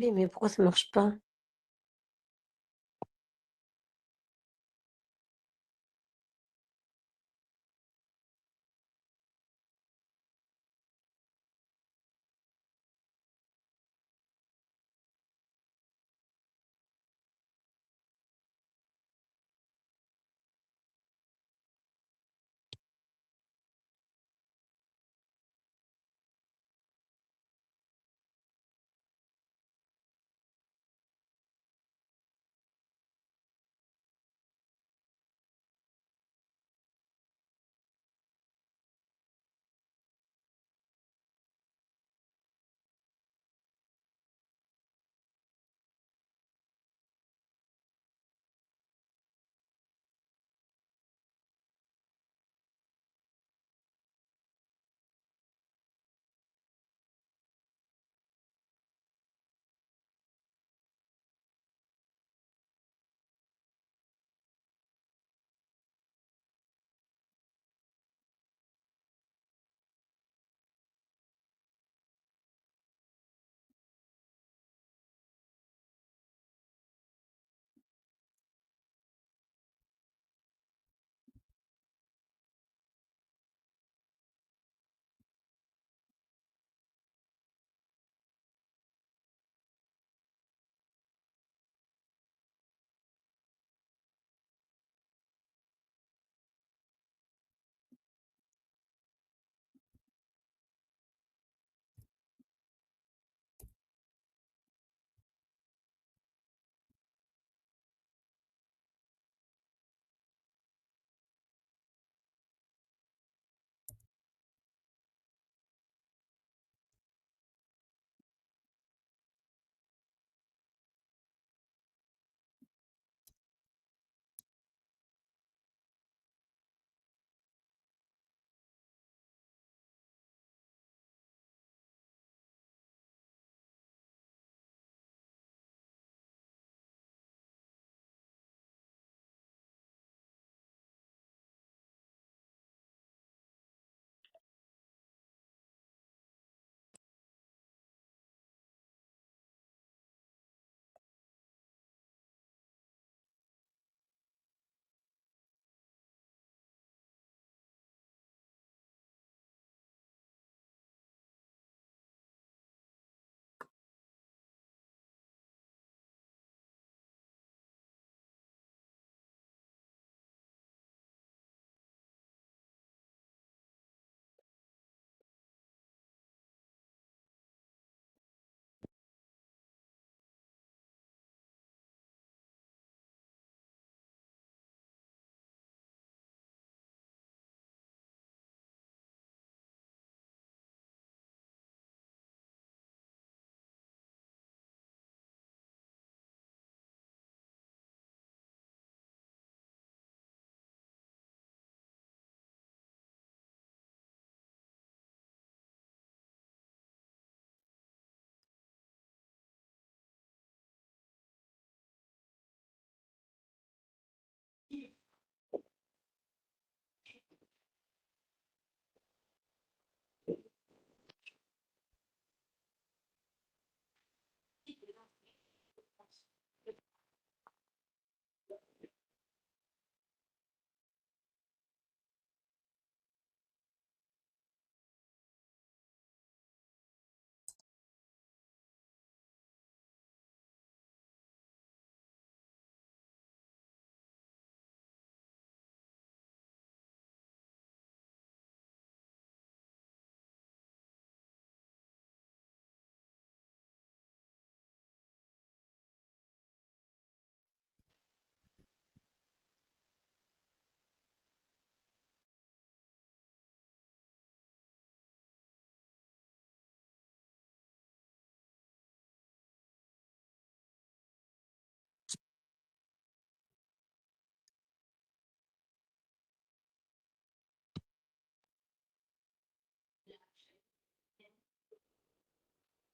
Oui, mais pourquoi ça marche pas?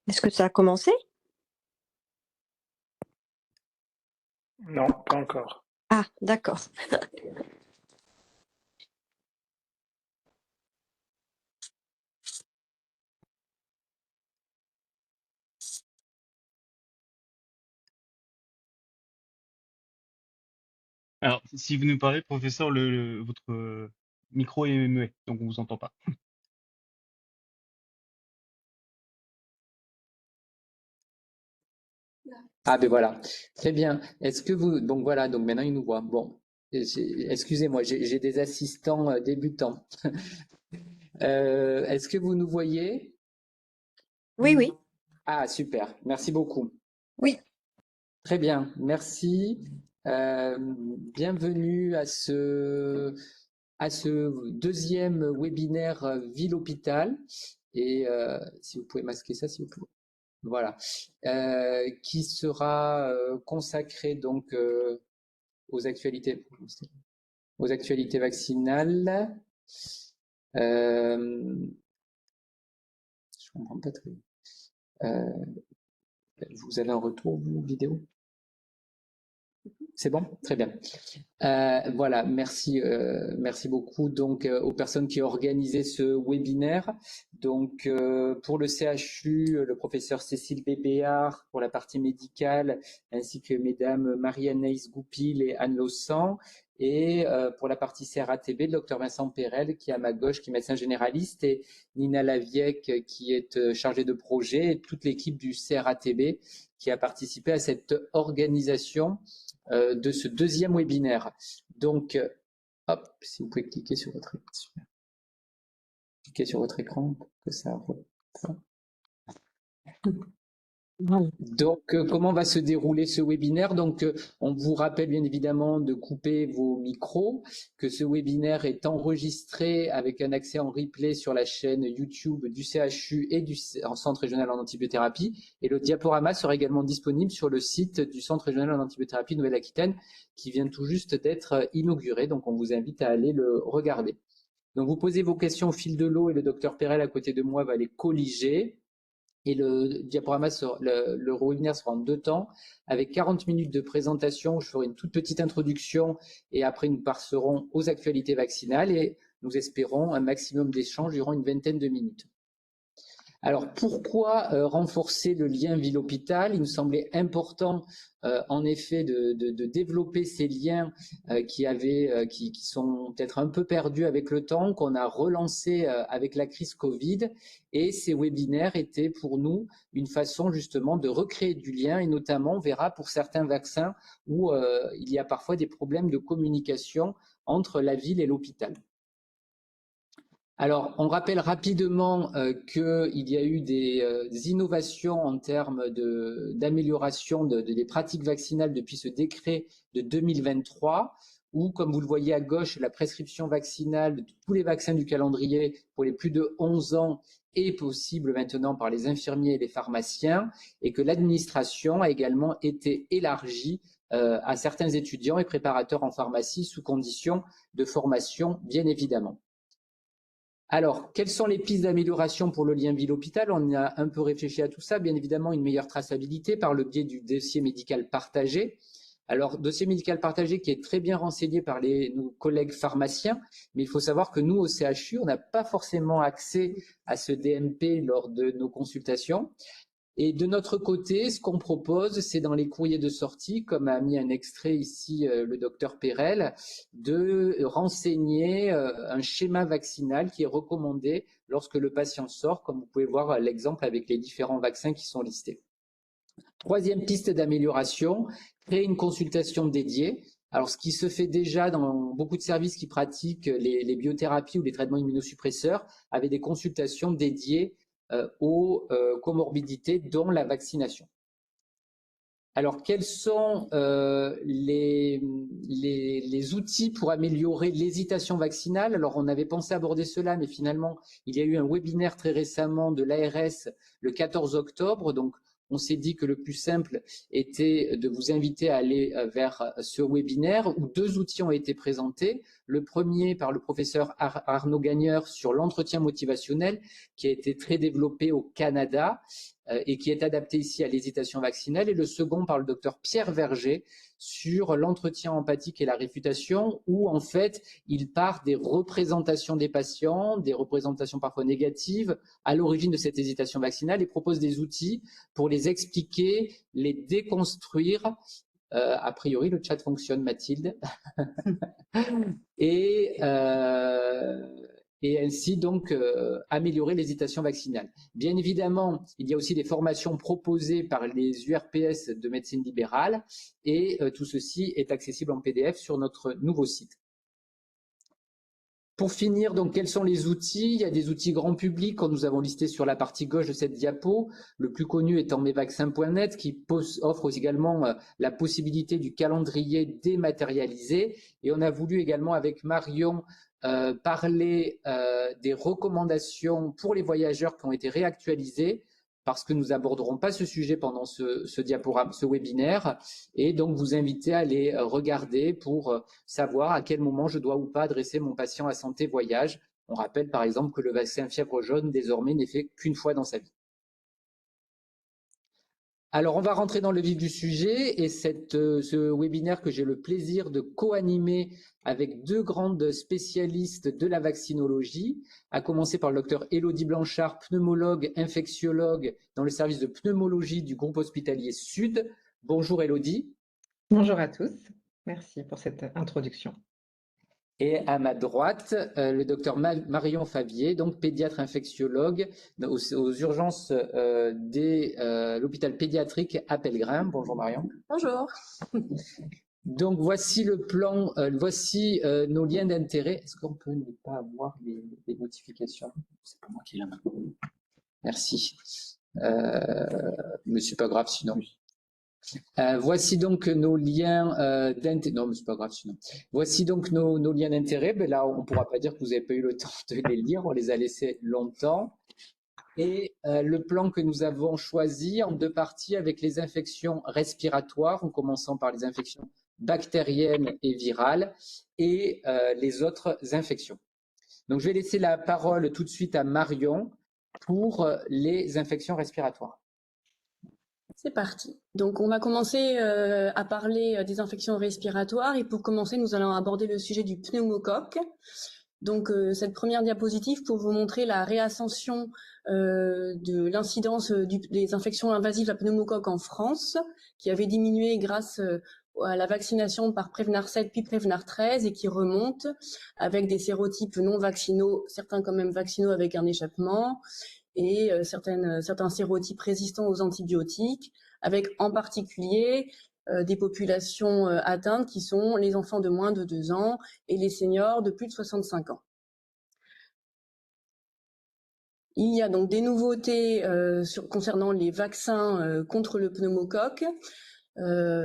Est-ce que ça a commencé? Non, pas encore. Ah, d'accord. Alors, si vous nous parlez, professeur, votre micro est muet, donc on vous entend pas. Ah ben voilà, très bien. Est-ce que vous... Donc voilà, donc maintenant il nous voit. Bon, excusez-moi, j'ai des assistants débutants. Est-ce que vous nous voyez? Oui, oui. Ah super, merci beaucoup. Oui. Très bien, merci. Bienvenue à ce deuxième webinaire Ville-Hôpital. Et si vous pouvez masquer ça, s'il vous plaît. Voilà, qui sera consacré donc aux actualités vaccinales. Je comprends pas très bien. Vous avez un retour vidéo? C'est bon? Très bien. Voilà, merci, merci beaucoup donc aux personnes qui ont organisé ce webinaire. Donc pour le CHU, le professeur Cécile Bébéard pour la partie médicale, ainsi que mesdames Marie-Anaïs Goupil et Anne Lossan. Et pour la partie CRATB, le docteur Vincent Perel qui est à ma gauche, qui est médecin généraliste, et Nina Laviec qui est chargée de projet, et toute l'équipe du CRATB qui a participé à cette organisation de ce deuxième webinaire. Donc, hop, si vous pouvez cliquer sur votre écran, cliquez sur votre écran pour que ça reprenne. Donc, comment va se dérouler ce webinaire? Donc, on vous rappelle bien évidemment de couper vos micros, que ce webinaire est enregistré avec un accès en replay sur la chaîne YouTube du CHU et du Centre régional en antibiothérapie. Et le diaporama sera également disponible sur le site du Centre régional en antibiothérapie Nouvelle-Aquitaine, qui vient tout juste d'être inauguré. Donc, on vous invite à aller le regarder. Donc, vous posez vos questions au fil de l'eau et le docteur Perel à côté de moi va les colliger. Et le diaporama, le webinaire sera en 2 temps, avec 40 minutes de présentation où je ferai une toute petite introduction et après nous passerons aux actualités vaccinales et nous espérons un maximum d'échanges durant une vingtaine de minutes. Alors pourquoi renforcer le lien ville-hôpital? Il nous semblait important en effet de développer ces liens qui sont peut-être un peu perdus avec le temps, qu'on a relancé avec la crise Covid, et ces webinaires étaient pour nous une façon justement de recréer du lien, et notamment on verra pour certains vaccins où il y a parfois des problèmes de communication entre la ville et l'hôpital. Alors, on rappelle rapidement qu'il y a eu des innovations en termes d'amélioration des pratiques vaccinales depuis ce décret de 2023, où, comme vous le voyez à gauche, la prescription vaccinale de tous les vaccins du calendrier pour les plus de 11 ans est possible maintenant par les infirmiers et les pharmaciens, et que l'administration a également été élargie à certains étudiants et préparateurs en pharmacie sous condition de formation, bien évidemment. Alors, quelles sont les pistes d'amélioration pour le lien ville-hôpital? On a un peu réfléchi à tout ça. Bien évidemment, une meilleure traçabilité par le biais du dossier médical partagé. Alors, dossier médical partagé qui est très bien renseigné par nos collègues pharmaciens, mais il faut savoir que nous, au CHU, on n'a pas forcément accès à ce DMP lors de nos consultations. Et de notre côté, ce qu'on propose, c'est dans les courriers de sortie, comme a mis un extrait ici le docteur Perel, de renseigner un schéma vaccinal qui est recommandé lorsque le patient sort, comme vous pouvez voir l'exemple avec les différents vaccins qui sont listés. Troisième piste d'amélioration, créer une consultation dédiée. Alors, ce qui se fait déjà dans beaucoup de services qui pratiquent les biothérapies ou les traitements immunosuppresseurs, avec des consultations dédiées aux comorbidités, dont la vaccination. Alors, quels sont les outils pour améliorer l'hésitation vaccinale? Alors, on avait pensé aborder cela, mais finalement, il y a eu un webinaire très récemment de l'ARS le 14 octobre. Donc, on s'est dit que le plus simple était de vous inviter à aller vers ce webinaire où 2 outils ont été présentés. Le premier par le professeur Arnaud Gagneur sur l'entretien motivationnel qui a été très développé au Canada et qui est adapté ici à l'hésitation vaccinale, et le second par le docteur Pierre Verger sur l'entretien empathique et la réfutation, où en fait il part des représentations des patients, des représentations parfois négatives à l'origine de cette hésitation vaccinale, et propose des outils pour les expliquer, les déconstruire A priori, le chat fonctionne, Mathilde. Et ainsi donc améliorer l'hésitation vaccinale. Bien évidemment, il y a aussi des formations proposées par les URPS de médecine libérale et tout ceci est accessible en PDF sur notre nouveau site. Pour finir, donc, quels sont les outils? Il y a des outils grand public que nous avons listés sur la partie gauche de cette diapo. Le plus connu étant mesvaccins.net qui offre également la possibilité du calendrier dématérialisé. Et on a voulu également avec Marion parler des recommandations pour les voyageurs qui ont été réactualisées parce que nous n'aborderons pas ce sujet pendant ce webinaire et donc vous inviter à aller regarder pour savoir à quel moment je dois ou pas adresser mon patient à santé voyage. On rappelle par exemple que le vaccin fièvre jaune désormais n'est fait qu'une fois dans sa vie. Alors, on va rentrer dans le vif du sujet et ce webinaire que j'ai le plaisir de co-animer avec deux grandes spécialistes de la vaccinologie, à commencer par le docteur Élodie Blanchard, pneumologue, infectiologue dans le service de pneumologie du groupe hospitalier Sud. Bonjour Élodie. Bonjour à tous, merci pour cette introduction. Et à ma droite, le docteur Marion Favier, donc pédiatre infectiologue aux urgences de l'hôpital pédiatrique à Pellegrin. Bonjour Marion. Bonjour. Donc voici le plan, voici nos liens d'intérêt. Est-ce qu'on peut ne pas avoir les notifications? C'est pas moi qui ai la main. Merci. Mais c'est pas grave sinon. Voici donc nos liens d'intérêt. Non, mais c'est pas grave sinon. Voici donc nos liens d'intérêt. Ben là, on ne pourra pas dire que vous n'avez pas eu le temps de les lire. On les a laissés longtemps. Et le plan que nous avons choisi en deux parties avec les infections respiratoires, en commençant par les infections bactériennes et virales et les autres infections. Donc, je vais laisser la parole tout de suite à Marion pour les infections respiratoires. C'est parti. Donc, on va commencer à parler des infections respiratoires. Et pour commencer, nous allons aborder le sujet du pneumocoque. Donc, cette première diapositive pour vous montrer la réascension de l'incidence des infections invasives à pneumocoque en France, qui avait diminué grâce à la vaccination par Prevnar 7 puis Prevnar 13 et qui remonte avec des sérotypes non vaccinaux, certains quand même vaccinaux avec un échappement, et certains sérotypes résistants aux antibiotiques, avec en particulier des populations atteintes qui sont les enfants de moins de 2 ans et les seniors de plus de 65 ans. Il y a donc des nouveautés concernant les vaccins contre le pneumocoque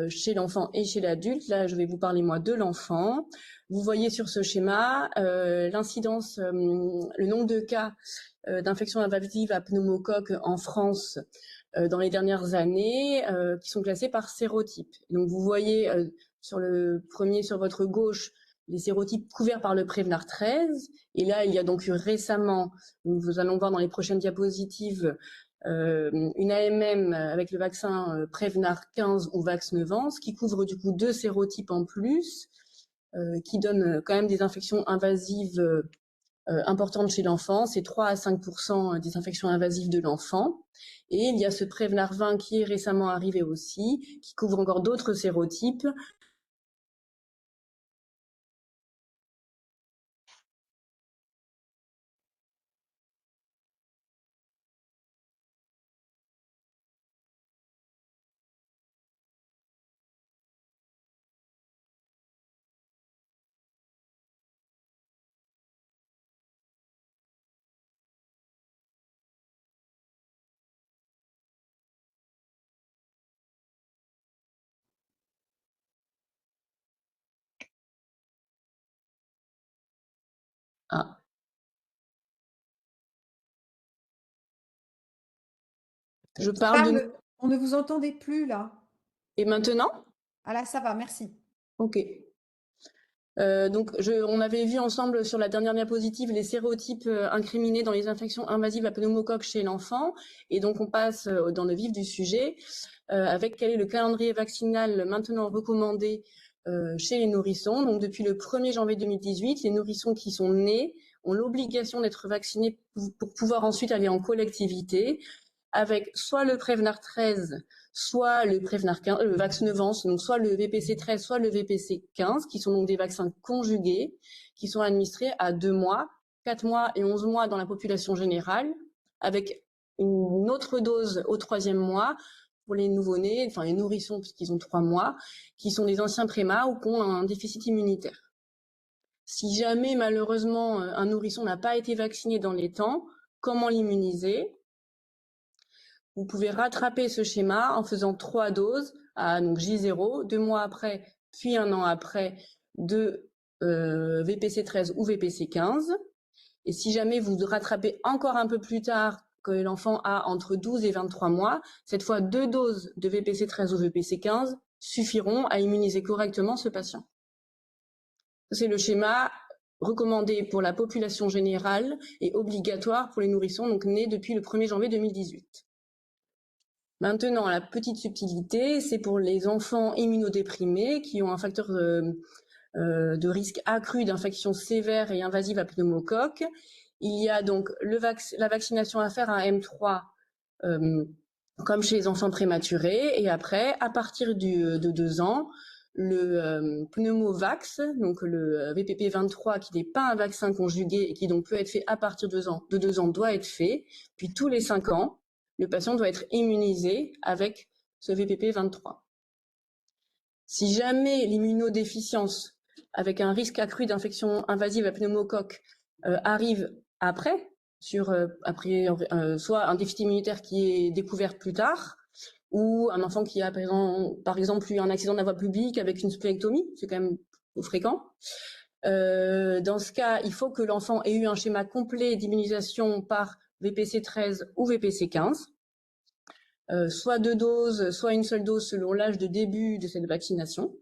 chez l'enfant et chez l'adulte. Là, je vais vous parler moi de l'enfant. Vous voyez sur ce schéma l'incidence, le nombre de cas d'infections invasives à pneumocoque en France dans les dernières années, qui sont classés par sérotype. Donc vous voyez sur le premier, sur votre gauche, les sérotypes couverts par le Prevnar 13. Et là, il y a donc eu récemment, nous allons voir dans les prochaines diapositives, une AMM avec le vaccin Prevnar 15 ou Vaxneuvance, qui couvre du coup 2 sérotypes en plus, qui donnent quand même des infections invasives importante chez l'enfant, c'est 3 à 5% des infections invasives de l'enfant. Et il y a ce Prevnar 20 qui est récemment arrivé aussi, qui couvre encore d'autres sérotypes. Ah. Je parle de... On ne vous entendait plus là. Et maintenant? Ah là, ça va, merci. Ok. Donc, on avait vu ensemble sur la dernière diapositive les sérotypes incriminés dans les infections invasives à pneumocoque chez l'enfant. Et donc, on passe dans le vif du sujet avec quel est le calendrier vaccinal maintenant recommandé chez les nourrissons. Donc, depuis le 1er janvier 2018, les nourrissons qui sont nés ont l'obligation d'être vaccinés pour pouvoir ensuite aller en collectivité. avec soit le Prevnar 13, soit le Prevnar 15, le Vaxneuvance, donc soit le VPC 13, soit le VPC 15, qui sont donc des vaccins conjugués, qui sont administrés à 2 mois, 4 mois et 11 mois dans la population générale, avec une autre dose au 3e mois pour les nouveau-nés, enfin les nourrissons puisqu'ils ont 3 mois, qui sont des anciens prémas ou qui ont un déficit immunitaire. Si jamais malheureusement un nourrisson n'a pas été vacciné dans les temps, comment l'immuniser? Vous pouvez rattraper ce schéma en faisant 3 doses à donc J0, 2 mois après, puis 1 an après de VPC 13 ou VPC 15. Et si jamais vous rattrapez encore un peu plus tard, que l'enfant a entre 12 et 23 mois, cette fois 2 doses de VPC 13 ou VPC 15 suffiront à immuniser correctement ce patient. C'est le schéma recommandé pour la population générale et obligatoire pour les nourrissons donc nés depuis le 1er janvier 2018. Maintenant, la petite subtilité, c'est pour les enfants immunodéprimés qui ont un facteur de risque accru d'infection sévère et invasive à pneumocoque. Il y a donc la vaccination à faire à M3 comme chez les enfants prématurés. Et après, à partir de 2 ans, le pneumovax, donc le VPP 23, qui n'est pas un vaccin conjugué et qui donc peut être fait à partir de 2 ans, doit être fait. Puis tous les 5 ans, le patient doit être immunisé avec ce VPP 23. Si jamais l'immunodéficience avec un risque accru d'infection invasive à pneumocoque arrive après, soit un déficit immunitaire qui est découvert plus tard, ou un enfant qui a par exemple eu un accident de la voie publique avec une spléectomie, c'est quand même fréquent. Dans ce cas, il faut que l'enfant ait eu un schéma complet d'immunisation par VPC 13 ou VPC 15, soit 2 doses, soit une seule dose selon l'âge de début de cette vaccination.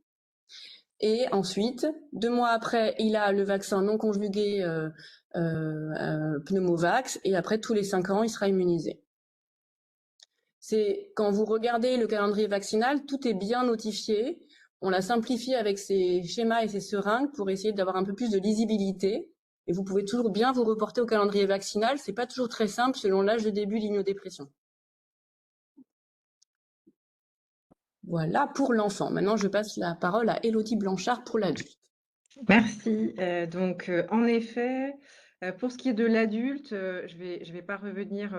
Et ensuite, 2 mois après, il a le vaccin non conjugué pneumovax, et après, tous les 5 ans, il sera immunisé. Quand vous regardez le calendrier vaccinal, tout est bien notifié. On l'a simplifié avec ces schémas et ces seringues pour essayer d'avoir un peu plus de lisibilité. Et vous pouvez toujours bien vous reporter au calendrier vaccinal. C'est pas toujours très simple selon l'âge de début de l'immunodépression. Voilà pour l'enfant. Maintenant, je passe la parole à Élodie Blanchard pour l'adulte. Merci. En effet, pour ce qui est de l'adulte, je vais pas revenir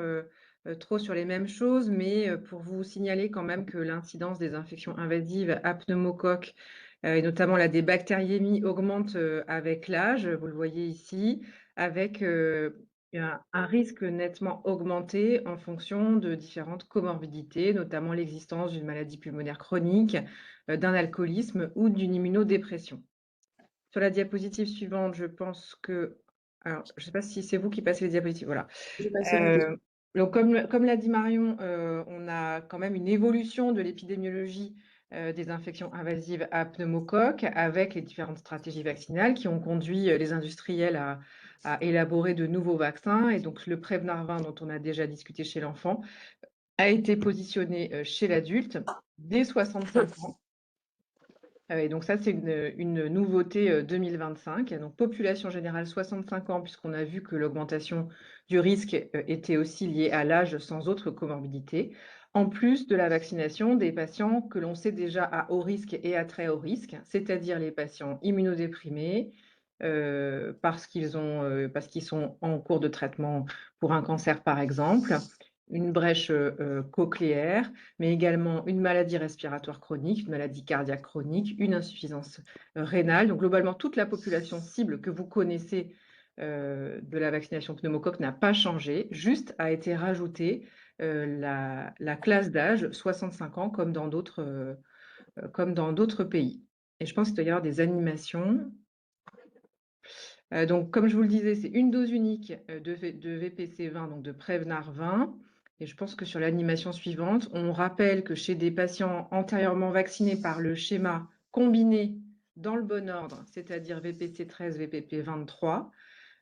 trop sur les mêmes choses, mais pour vous signaler quand même que l'incidence des infections invasives à pneumocoque et notamment la des bactériémies augmente avec l'âge, vous le voyez ici, avec un risque nettement augmenté en fonction de différentes comorbidités, notamment l'existence d'une maladie pulmonaire chronique, d'un alcoolisme ou d'une immunodépression. Sur la diapositive suivante, je pense que... Alors, je ne sais pas si c'est vous qui passez les diapositives. Voilà. Donc, comme l'a dit Marion, on a quand même une évolution de l'épidémiologie des infections invasives à pneumocoque avec les différentes stratégies vaccinales qui ont conduit les industriels à élaborer de nouveaux vaccins. Et donc, le Prevnar 20, dont on a déjà discuté chez l'enfant, a été positionné chez l'adulte dès 65 ans. Et donc ça, c'est une nouveauté 2025. Donc population générale 65 ans, puisqu'on a vu que l'augmentation du risque était aussi liée à l'âge sans autre comorbidité, en plus de la vaccination des patients que l'on sait déjà à haut risque et à très haut risque, c'est-à-dire les patients immunodéprimés, parce qu'ils sont en cours de traitement pour un cancer par exemple, une brèche cochléaire, mais également une maladie respiratoire chronique, une maladie cardiaque chronique, une insuffisance rénale. Donc globalement, toute la population cible que vous connaissez de la vaccination pneumocoque n'a pas changé, juste a été rajoutée la classe d'âge 65 ans comme dans d'autres pays. Et je pense qu'il doit y avoir des animations. Donc, comme je vous le disais, c'est une dose unique de VPC 20, donc de Prevnar 20. Et je pense que sur l'animation suivante, on rappelle que chez des patients antérieurement vaccinés par le schéma combiné dans le bon ordre, c'est-à-dire VPC 13, VPP 23,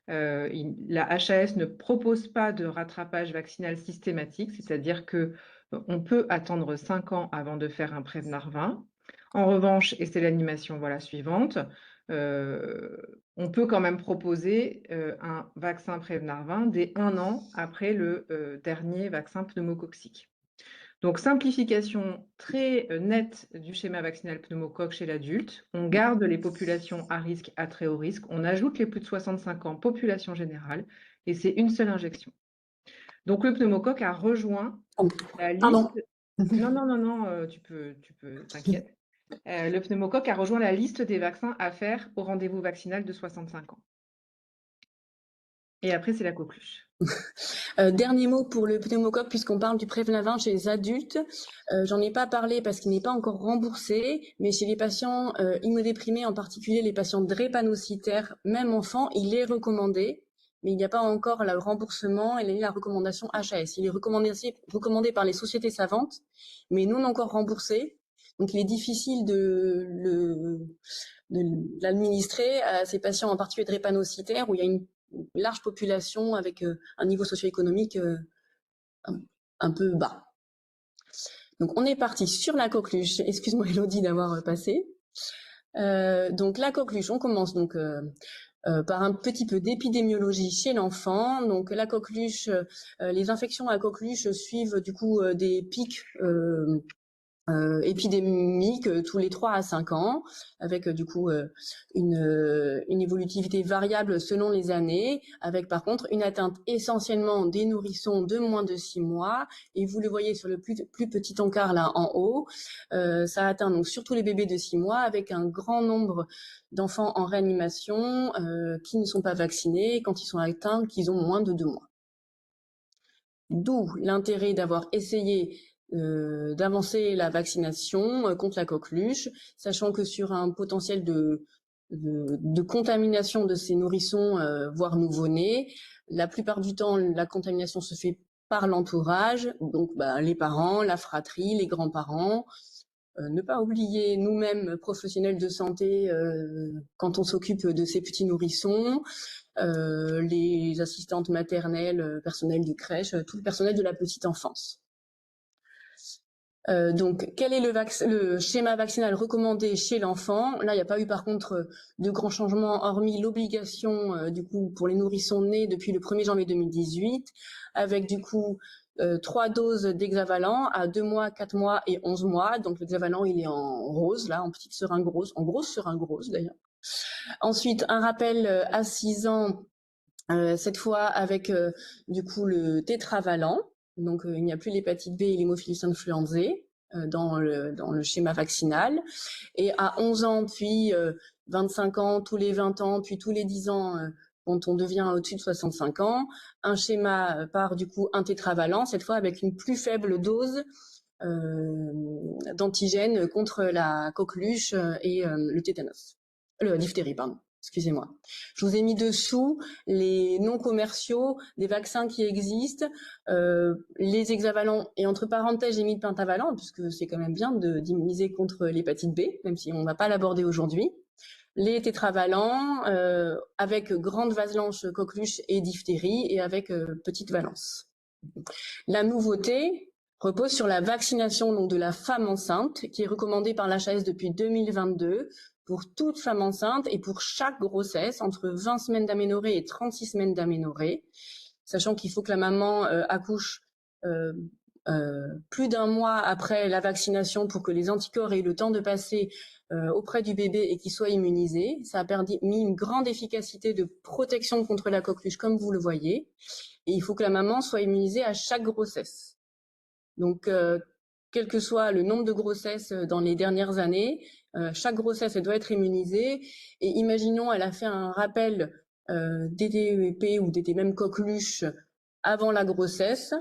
la HAS ne propose pas de rattrapage vaccinal systématique, c'est-à-dire qu'on peut attendre 5 ans avant de faire un Prevnar 20. En revanche, et c'est l'animation suivante, on peut quand même proposer un vaccin Prevnar 20 dès 1 an après le dernier vaccin pneumococcique. Donc, simplification très nette du schéma vaccinal pneumocoque chez l'adulte. On garde les populations à risque, à très haut risque. On ajoute les plus de 65 ans, population générale, et c'est une seule injection. Donc, le pneumocoque a rejoint la Pardon. liste... Non, tu peux, t'inquiète. Le pneumocoque a rejoint la liste des vaccins à faire au rendez-vous vaccinal de 65 ans. Et après, c'est la coqueluche. Dernier mot pour le pneumocoque, puisqu'on parle du Prevnar 20 chez les adultes. J'en ai pas parlé parce qu'il n'est pas encore remboursé, mais chez les patients immunodéprimés, en particulier les patients drépanocytaires, même enfants, il est recommandé, mais il n'y a pas encore le remboursement et la recommandation HAS. Il est recommandé par les sociétés savantes, mais non encore remboursé. Donc, il est difficile de l'administrer à ces patients, en particulier drépanocytaires, où il y a une large population avec un niveau socio-économique un peu bas. Donc, on est parti sur la coqueluche. Excuse-moi, Elodie, d'avoir passé. Donc, la coqueluche, on commence donc par un petit peu d'épidémiologie chez l'enfant. Donc, la coqueluche, les infections à coqueluche suivent du coup des pics épidémique tous les 3 à 5 ans, avec du coup une évolutivité variable selon les années, avec par contre une atteinte essentiellement des nourrissons de moins de 6 mois, et vous le voyez sur le plus petit encart là en haut, ça atteint donc surtout les bébés de 6 mois, avec un grand nombre d'enfants en réanimation qui ne sont pas vaccinés quand ils sont atteints, qu'ils ont moins de 2 mois. D'où l'intérêt d'avoir essayé d'avancer la vaccination contre la coqueluche, sachant que sur un potentiel de contamination de ces nourrissons, voire nouveau-nés, la plupart du temps, la contamination se fait par l'entourage, donc les parents, la fratrie, les grands-parents. Ne pas oublier nous-mêmes, professionnels de santé, quand on s'occupe de ces petits nourrissons, les assistantes maternelles, personnel de crèche, tout le personnel de la petite enfance. Donc, quel est le schéma vaccinal recommandé chez l'enfant? Là, il n'y a pas eu par contre de grands changements, hormis l'obligation du coup pour les nourrissons nés depuis le 1er janvier 2018, avec du coup 3 doses d'hexavalent à 2 mois, 4 mois et 11 mois. Donc l'hexavalent, il est en rose, là, en petite seringue rose, en grosse seringue rose d'ailleurs. Ensuite, un rappel à 6 ans, cette fois avec du coup le tétravalent. Donc, il n'y a plus l'hépatite B et l'hémophilus influenzae dans le schéma vaccinal. Et à 11 ans, puis 25 ans, tous les 20 ans, puis tous les 10 ans, quand on devient au-dessus de 65 ans, un schéma par du coup un tétravalent, cette fois avec une plus faible dose d'antigène contre la coqueluche et le tétanos. Le diphtérie, pardon. Excusez-moi. Je vous ai mis dessous les non commerciaux des vaccins qui existent, les hexavalents, et entre parenthèses, j'ai mis le pentavalent, puisque c'est quand même bien d'immuniser contre l'hépatite B, même si on ne va pas l'aborder aujourd'hui. Les tétravalents, avec grande valence coqueluche et diphtérie, et avec petite valence. La nouveauté repose sur la vaccination donc de la femme enceinte, qui est recommandée par l'HAS depuis 2022, pour toute femme enceinte et pour chaque grossesse, entre 20 semaines d'aménorrhée et 36 semaines d'aménorrhée, sachant qu'il faut que la maman accouche plus d'1 mois après la vaccination pour que les anticorps aient eu le temps de passer auprès du bébé et qu'il soit immunisé. Ça a permis une grande efficacité de protection contre la coqueluche, comme vous le voyez. Et il faut que la maman soit immunisée à chaque grossesse. Donc, quel que soit le nombre de grossesses dans les dernières années, chaque grossesse, elle doit être immunisée. Et imaginons, elle a fait un rappel DTP ou DT même coqueluche avant la grossesse.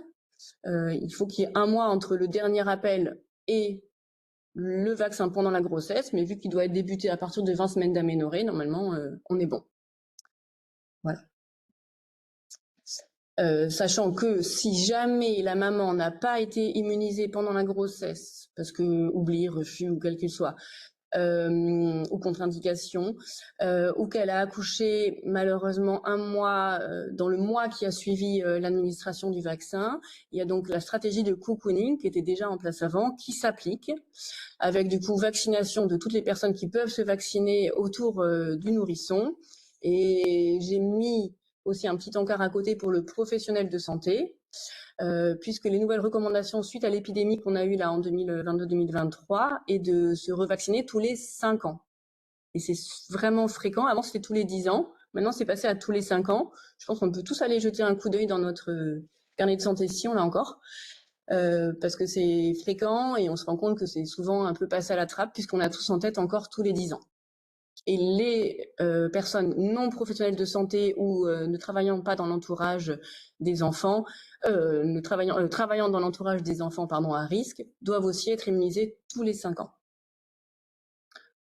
Il faut qu'il y ait 1 mois entre le dernier rappel et le vaccin pendant la grossesse, mais vu qu'il doit être débuté à partir de 20 semaines d'aménorrhée, normalement, on est bon. Voilà. Sachant que si jamais la maman n'a pas été immunisée pendant la grossesse, parce que oubli, refus ou quel qu'il soit, ou contre-indication, ou qu'elle a accouché malheureusement un mois, dans le mois qui a suivi l'administration du vaccin. Il y a donc la stratégie de cocooning qui était déjà en place avant, qui s'applique, avec du coup vaccination de toutes les personnes qui peuvent se vacciner autour du nourrisson. Et j'ai mis aussi un petit encart à côté pour le professionnel de santé, puisque les nouvelles recommandations suite à l'épidémie qu'on a eue là en 2022-2023 est de se revacciner tous les 5 ans. Et c'est vraiment fréquent. Avant, c'était tous les 10 ans. Maintenant, c'est passé à tous les 5 ans. Je pense qu'on peut tous aller jeter un coup d'œil dans notre carnet de santé si on l'a encore. Parce que c'est fréquent et on se rend compte que c'est souvent un peu passé à la trappe puisqu'on a tous en tête encore tous les 10 ans. Et les personnes non professionnelles de santé ou ne travaillant pas dans l'entourage des enfants, travaillant dans l'entourage des enfants à risque, doivent aussi être immunisées tous les 5 ans.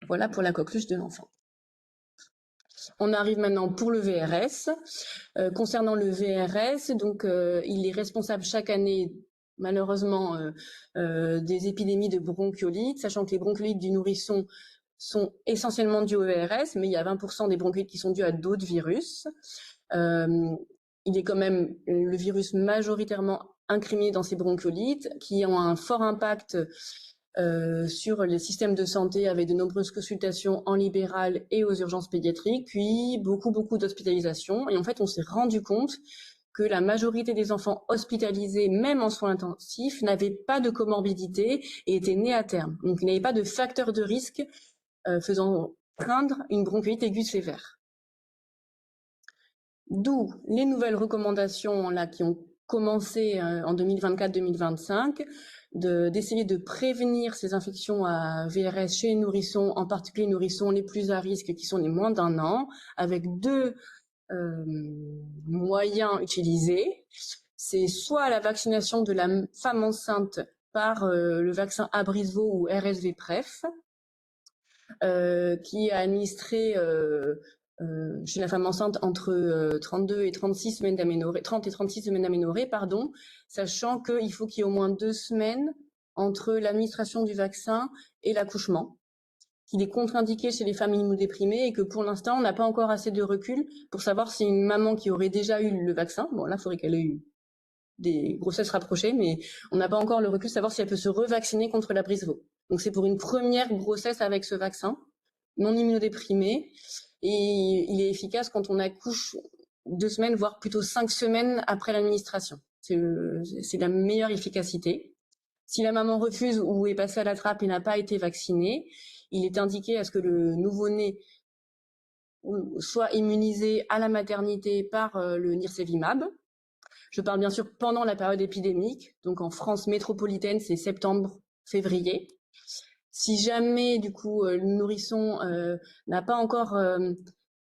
Voilà pour la coqueluche de l'enfant. On arrive maintenant pour le VRS. Concernant le VRS, donc il est responsable chaque année, malheureusement, des épidémies de bronchiolite, sachant que les bronchiolites du nourrisson sont essentiellement dus au VRS, mais il y a 20% des bronchiolites qui sont dus à d'autres virus. Il est quand même le virus majoritairement incriminé dans ces bronchiolites, qui ont un fort impact sur les systèmes de santé, avec de nombreuses consultations en libéral et aux urgences pédiatriques, puis beaucoup d'hospitalisations. Et en fait, on s'est rendu compte que la majorité des enfants hospitalisés, même en soins intensifs, n'avaient pas de comorbidité et étaient nés à terme. Donc, ils n'avaient pas de facteur de risque faisant craindre une bronchiolite aiguë sévère. D'où les nouvelles recommandations là qui ont commencé en 2024-2025 d'essayer de prévenir ces infections à VRS chez les nourrissons, en particulier les nourrissons les plus à risque qui sont les moins d'1 an, avec 2 moyens utilisés. C'est soit la vaccination de la femme enceinte par le vaccin Abrysvo ou RSV-Pref, qui est administré chez la femme enceinte entre 32 et 36 semaines d'aménorrhée, 30 et 36 semaines d'aménorrhée, sachant qu'il faut qu'il y ait au moins 2 semaines entre l'administration du vaccin et l'accouchement, qu'il est contre-indiqué chez les femmes immunodéprimées et que pour l'instant, on n'a pas encore assez de recul pour savoir si une maman qui aurait déjà eu le vaccin, bon là, il faudrait qu'elle ait eu des grossesses rapprochées, mais on n'a pas encore le recul de savoir si elle peut se revacciner contre la Abrysvo. Donc c'est pour une première grossesse avec ce vaccin, non immunodéprimé, et il est efficace quand on accouche 2 semaines, voire plutôt 5 semaines après l'administration. C'est la meilleure efficacité. Si la maman refuse ou est passée à la trappe et n'a pas été vaccinée, il est indiqué à ce que le nouveau-né soit immunisé à la maternité par le nirsevimab. Je parle bien sûr pendant la période épidémique, donc en France métropolitaine, c'est septembre-février. Si jamais, du coup, le nourrisson n'a pas encore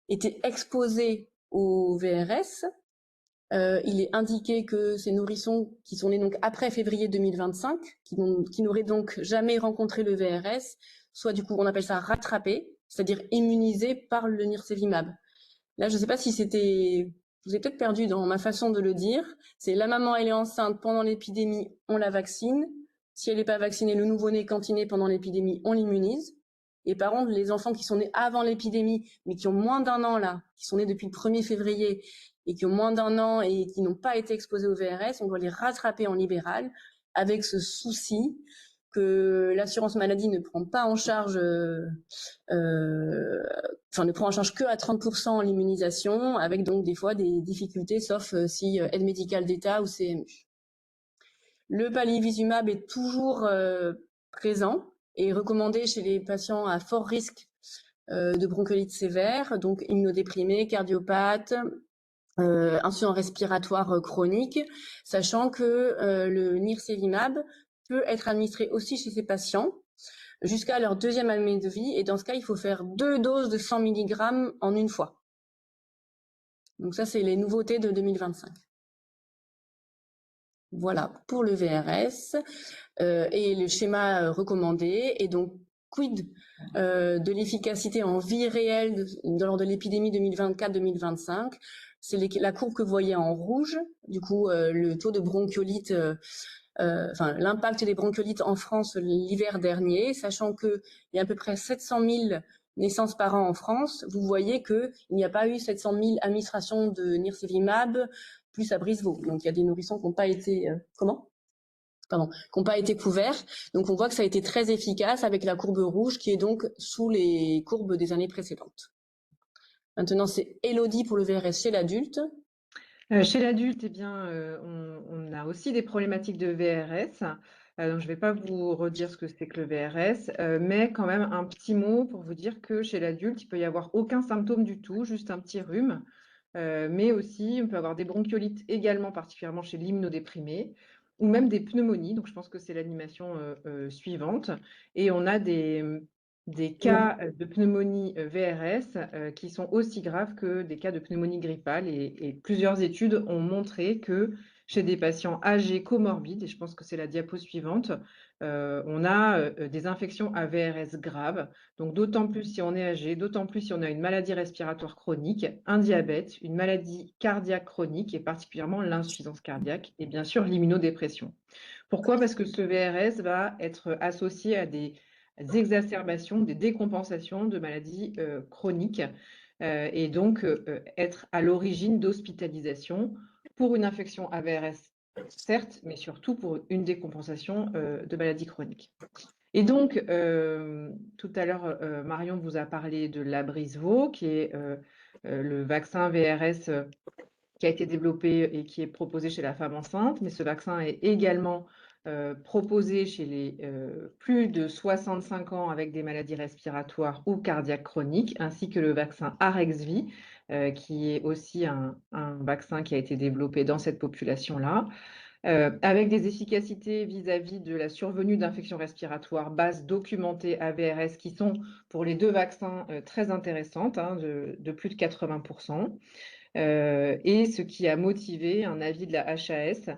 été exposé au VRS, il est indiqué que ces nourrissons qui sont nés donc après février 2025, qui n'auraient donc jamais rencontré le VRS, soit du coup, on appelle ça rattrapés, c'est-à-dire immunisés par le nirsevimab. Là, je ne sais pas si c'était... Je vous ai peut-être perdu dans ma façon de le dire. C'est la maman, elle est enceinte pendant l'épidémie, on la vaccine. Si elle n'est pas vaccinée, le nouveau-né, quand il naît pendant l'épidémie, on l'immunise. Et par contre, les enfants qui sont nés avant l'épidémie, mais qui ont moins d'1 an là, qui sont nés depuis le 1er février et qui ont moins d'1 an et qui n'ont pas été exposés au VRS, on doit les rattraper en libéral avec ce souci que l'assurance maladie ne prend pas en charge, ne prend en charge que à 30% l'immunisation, avec donc des fois des difficultés, sauf si aide médicale d'État ou CMU. Le palivizumab est toujours présent et recommandé chez les patients à fort risque de bronchiolite sévère, donc immunodéprimés, cardiopathes, insuffisance respiratoire chronique, sachant que le nirsevimab peut être administré aussi chez ces patients jusqu'à leur 2e année de vie, et dans ce cas, il faut faire 2 doses de 100 mg en une fois. Donc ça, c'est les nouveautés de 2025. Voilà pour le VRS et le schéma recommandé. Et donc, quid de l'efficacité en vie réelle lors de l'épidémie 2024-2025 ? C'est la courbe que vous voyez en rouge, du coup le taux de bronchiolite l'impact des bronchiolites en France l'hiver dernier, sachant qu'il y a à peu près 700 000 naissances par an en France. Vous voyez qu'il n'y a pas eu 700 000 administrations de nirsevimab plus à Brisevaux. Donc il y a des nourrissons qui n'ont pas été qui n'ont pas été couverts. Donc on voit que ça a été très efficace avec la courbe rouge qui est donc sous les courbes des années précédentes. Maintenant, c'est Elodie pour le VRS chez l'adulte. Chez l'adulte, eh bien, on a aussi des problématiques de VRS. Donc je ne vais pas vous redire ce que c'est que le VRS, mais quand même un petit mot pour vous dire que chez l'adulte, il peut y avoir aucun symptôme du tout, juste un petit rhume. Mais aussi, on peut avoir des bronchiolites également, particulièrement chez l'immunodéprimé, ou même des pneumonies. Donc, je pense que c'est l'animation suivante. Et on a des cas de pneumonie VRS qui sont aussi graves que des cas de pneumonie grippale. Et plusieurs études ont montré que chez des patients âgés comorbides, et je pense que c'est la diapo suivante, on a des infections à VRS graves. Donc, d'autant plus si on est âgé, d'autant plus si on a une maladie respiratoire chronique, un diabète, une maladie cardiaque chronique et particulièrement l'insuffisance cardiaque et bien sûr l'immunodépression. Pourquoi? Parce que ce VRS va être associé à des exacerbations, des décompensations de maladies chroniques et donc être à l'origine d'hospitalisation pour une infection à VRS, certes, mais surtout pour une décompensation de maladies chroniques. Et donc, tout à l'heure, Marion vous a parlé de l'Abrysvo, qui est le vaccin VRS qui a été développé et qui est proposé chez la femme enceinte, mais ce vaccin est également proposé chez les plus de 65 ans avec des maladies respiratoires ou cardiaques chroniques, ainsi que le vaccin Arexvy, qui est aussi un vaccin qui a été développé dans cette population-là. Avec des efficacités vis-à-vis de la survenue d'infections respiratoires basses documentées à VRS qui sont pour les deux vaccins très intéressantes, hein, de plus de 80%, et ce qui a motivé un avis de la HAS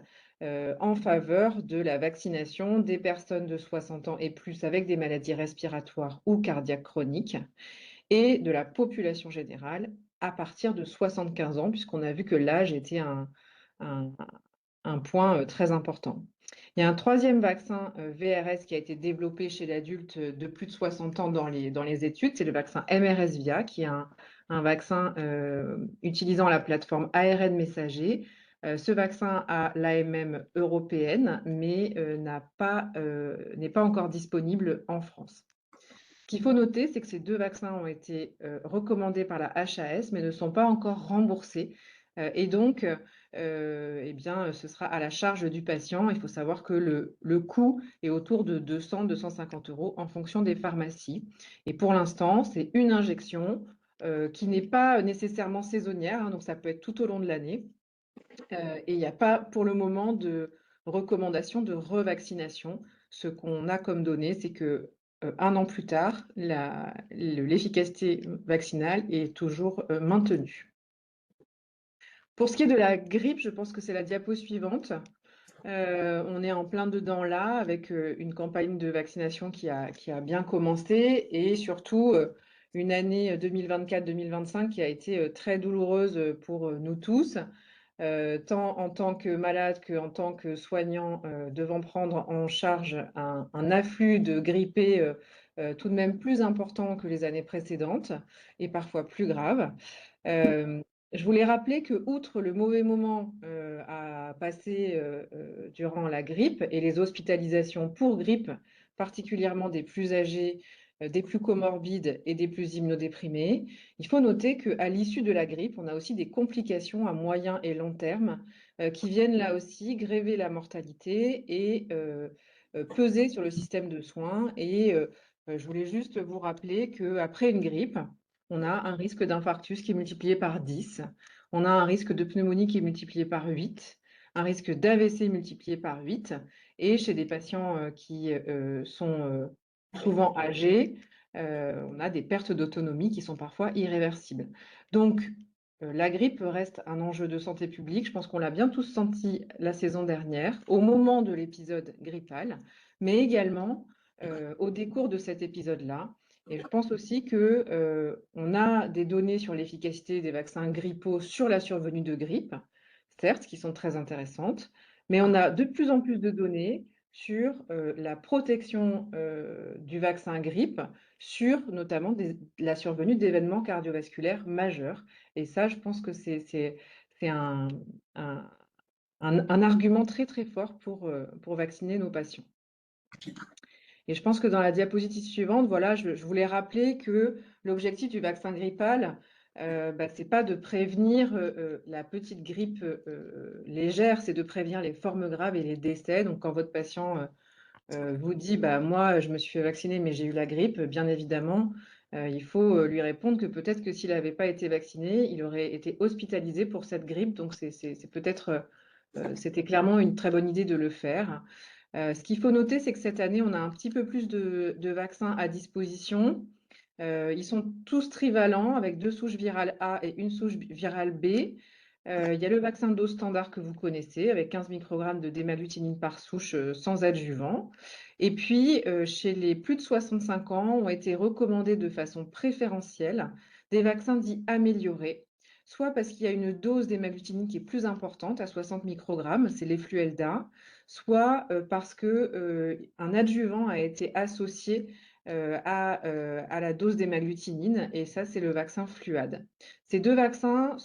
en faveur de la vaccination des personnes de 60 ans et plus avec des maladies respiratoires ou cardiaques chroniques et de la population générale à partir de 75 ans, puisqu'on a vu que l'âge était un point très important. Il y a un troisième vaccin VRS qui a été développé chez l'adulte de plus de 60 ans dans les études, c'est le vaccin MRSVIA, qui est un vaccin utilisant la plateforme ARN messager. Ce vaccin a l'AMM européenne, mais n'est pas encore disponible en France. Ce qu'il faut noter, c'est que ces deux vaccins ont été recommandés par la HAS, mais ne sont pas encore remboursés. Et donc, eh bien, ce sera à la charge du patient. Il faut savoir que le coût est autour de 200-250 € en fonction des pharmacies. Et pour l'instant, c'est une injection qui n'est pas nécessairement saisonnière, hein, donc ça peut être tout au long de l'année. Et il n'y a pas pour le moment de recommandation de revaccination. Ce qu'on a comme données, c'est que un an plus tard, l'efficacité vaccinale est toujours maintenue. Pour ce qui est de la grippe, je pense que c'est la diapo suivante. On est en plein dedans là, avec une campagne de vaccination qui a bien commencé et surtout une année 2024-2025 qui a été très douloureuse pour nous tous, tant en tant que malade qu'en tant que soignant, devant prendre en charge un afflux de grippés tout de même plus important que les années précédentes et parfois plus grave. Je voulais rappeler que, outre le mauvais moment à passer durant la grippe et les hospitalisations pour grippe, particulièrement des plus âgés, des plus comorbides et des plus immunodéprimés, il faut noter qu'à l'issue de la grippe, on a aussi des complications à moyen et long terme qui viennent là aussi gréver la mortalité et peser sur le système de soins. Et je voulais juste vous rappeler qu'après une grippe, on a un risque d'infarctus qui est multiplié par 10, on a un risque de pneumonie qui est multiplié par 8, un risque d'AVC multiplié par 8, et chez des patients qui sont souvent âgés, on a des pertes d'autonomie qui sont parfois irréversibles. Donc, la grippe reste un enjeu de santé publique. Je pense qu'on l'a bien tous senti la saison dernière, au moment de l'épisode grippal, mais également au décours de cet épisode-là. Et je pense aussi qu'on a des données sur l'efficacité des vaccins grippaux sur la survenue de grippe, certes, qui sont très intéressantes, Mais on a de plus en plus de données sur la protection du vaccin grippe sur notamment la survenue d'événements cardiovasculaires majeurs. Et ça, je pense que c'est un argument très très fort pour vacciner nos patients. Et je pense que dans la diapositive suivante, voilà, je voulais rappeler que l'objectif du vaccin grippal, c'est pas de prévenir la petite grippe légère, c'est de prévenir les formes graves et les décès. Donc, quand votre patient vous dit, moi, je me suis fait vacciner, mais j'ai eu la grippe, bien évidemment, il faut lui répondre que peut-être que s'il n'avait pas été vacciné, il aurait été hospitalisé pour cette grippe. Donc, c'est peut-être, c'était clairement une très bonne idée de le faire. Ce qu'il faut noter, c'est que cette année, on a un petit peu plus de vaccins à disposition. Ils sont tous trivalents avec 2 souches virales A et une souche virale B. Il y a le vaccin dose standard que vous connaissez avec 15 microgrammes de démalutinine par souche sans adjuvant. Et puis, chez les plus de 65 ans, ont été recommandés de façon préférentielle des vaccins dits améliorés, soit parce qu'il y a une dose démalutinine qui est plus importante à 60 microgrammes, c'est l'Effluelda, soit parce qu'un adjuvant a été associé à la dose d'émalutinine, et ça, c'est le vaccin Fluad. Ces 2 vaccins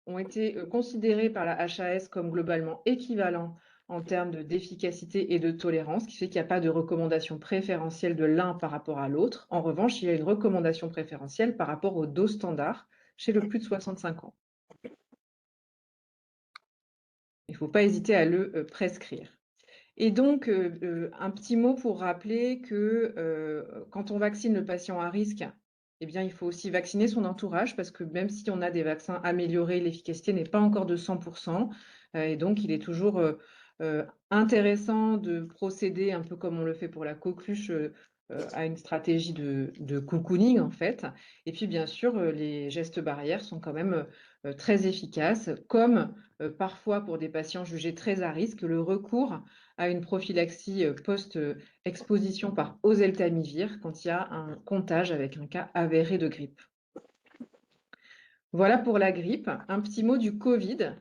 ont été considérés par la HAS comme globalement équivalents en termes d'efficacité et de tolérance, ce qui fait qu'il n'y a pas de recommandation préférentielle de l'un par rapport à l'autre. En revanche, il y a une recommandation préférentielle par rapport aux doses standards chez le plus de 65 ans. Il ne faut pas hésiter à le prescrire. Et donc, un petit mot pour rappeler que quand on vaccine le patient à risque, eh bien, il faut aussi vacciner son entourage parce que même si on a des vaccins améliorés, l'efficacité n'est pas encore de 100%. Et donc, il est toujours intéressant de procéder, un peu comme on le fait pour la coqueluche, à une stratégie de cocooning, en fait. Et puis, bien sûr, les gestes barrières sont quand même très efficaces, comme parfois pour des patients jugés très à risque, le recours à une prophylaxie post-exposition par oseltamivir quand il y a un comptage avec un cas avéré de grippe. Voilà pour la grippe. Un petit mot du Covid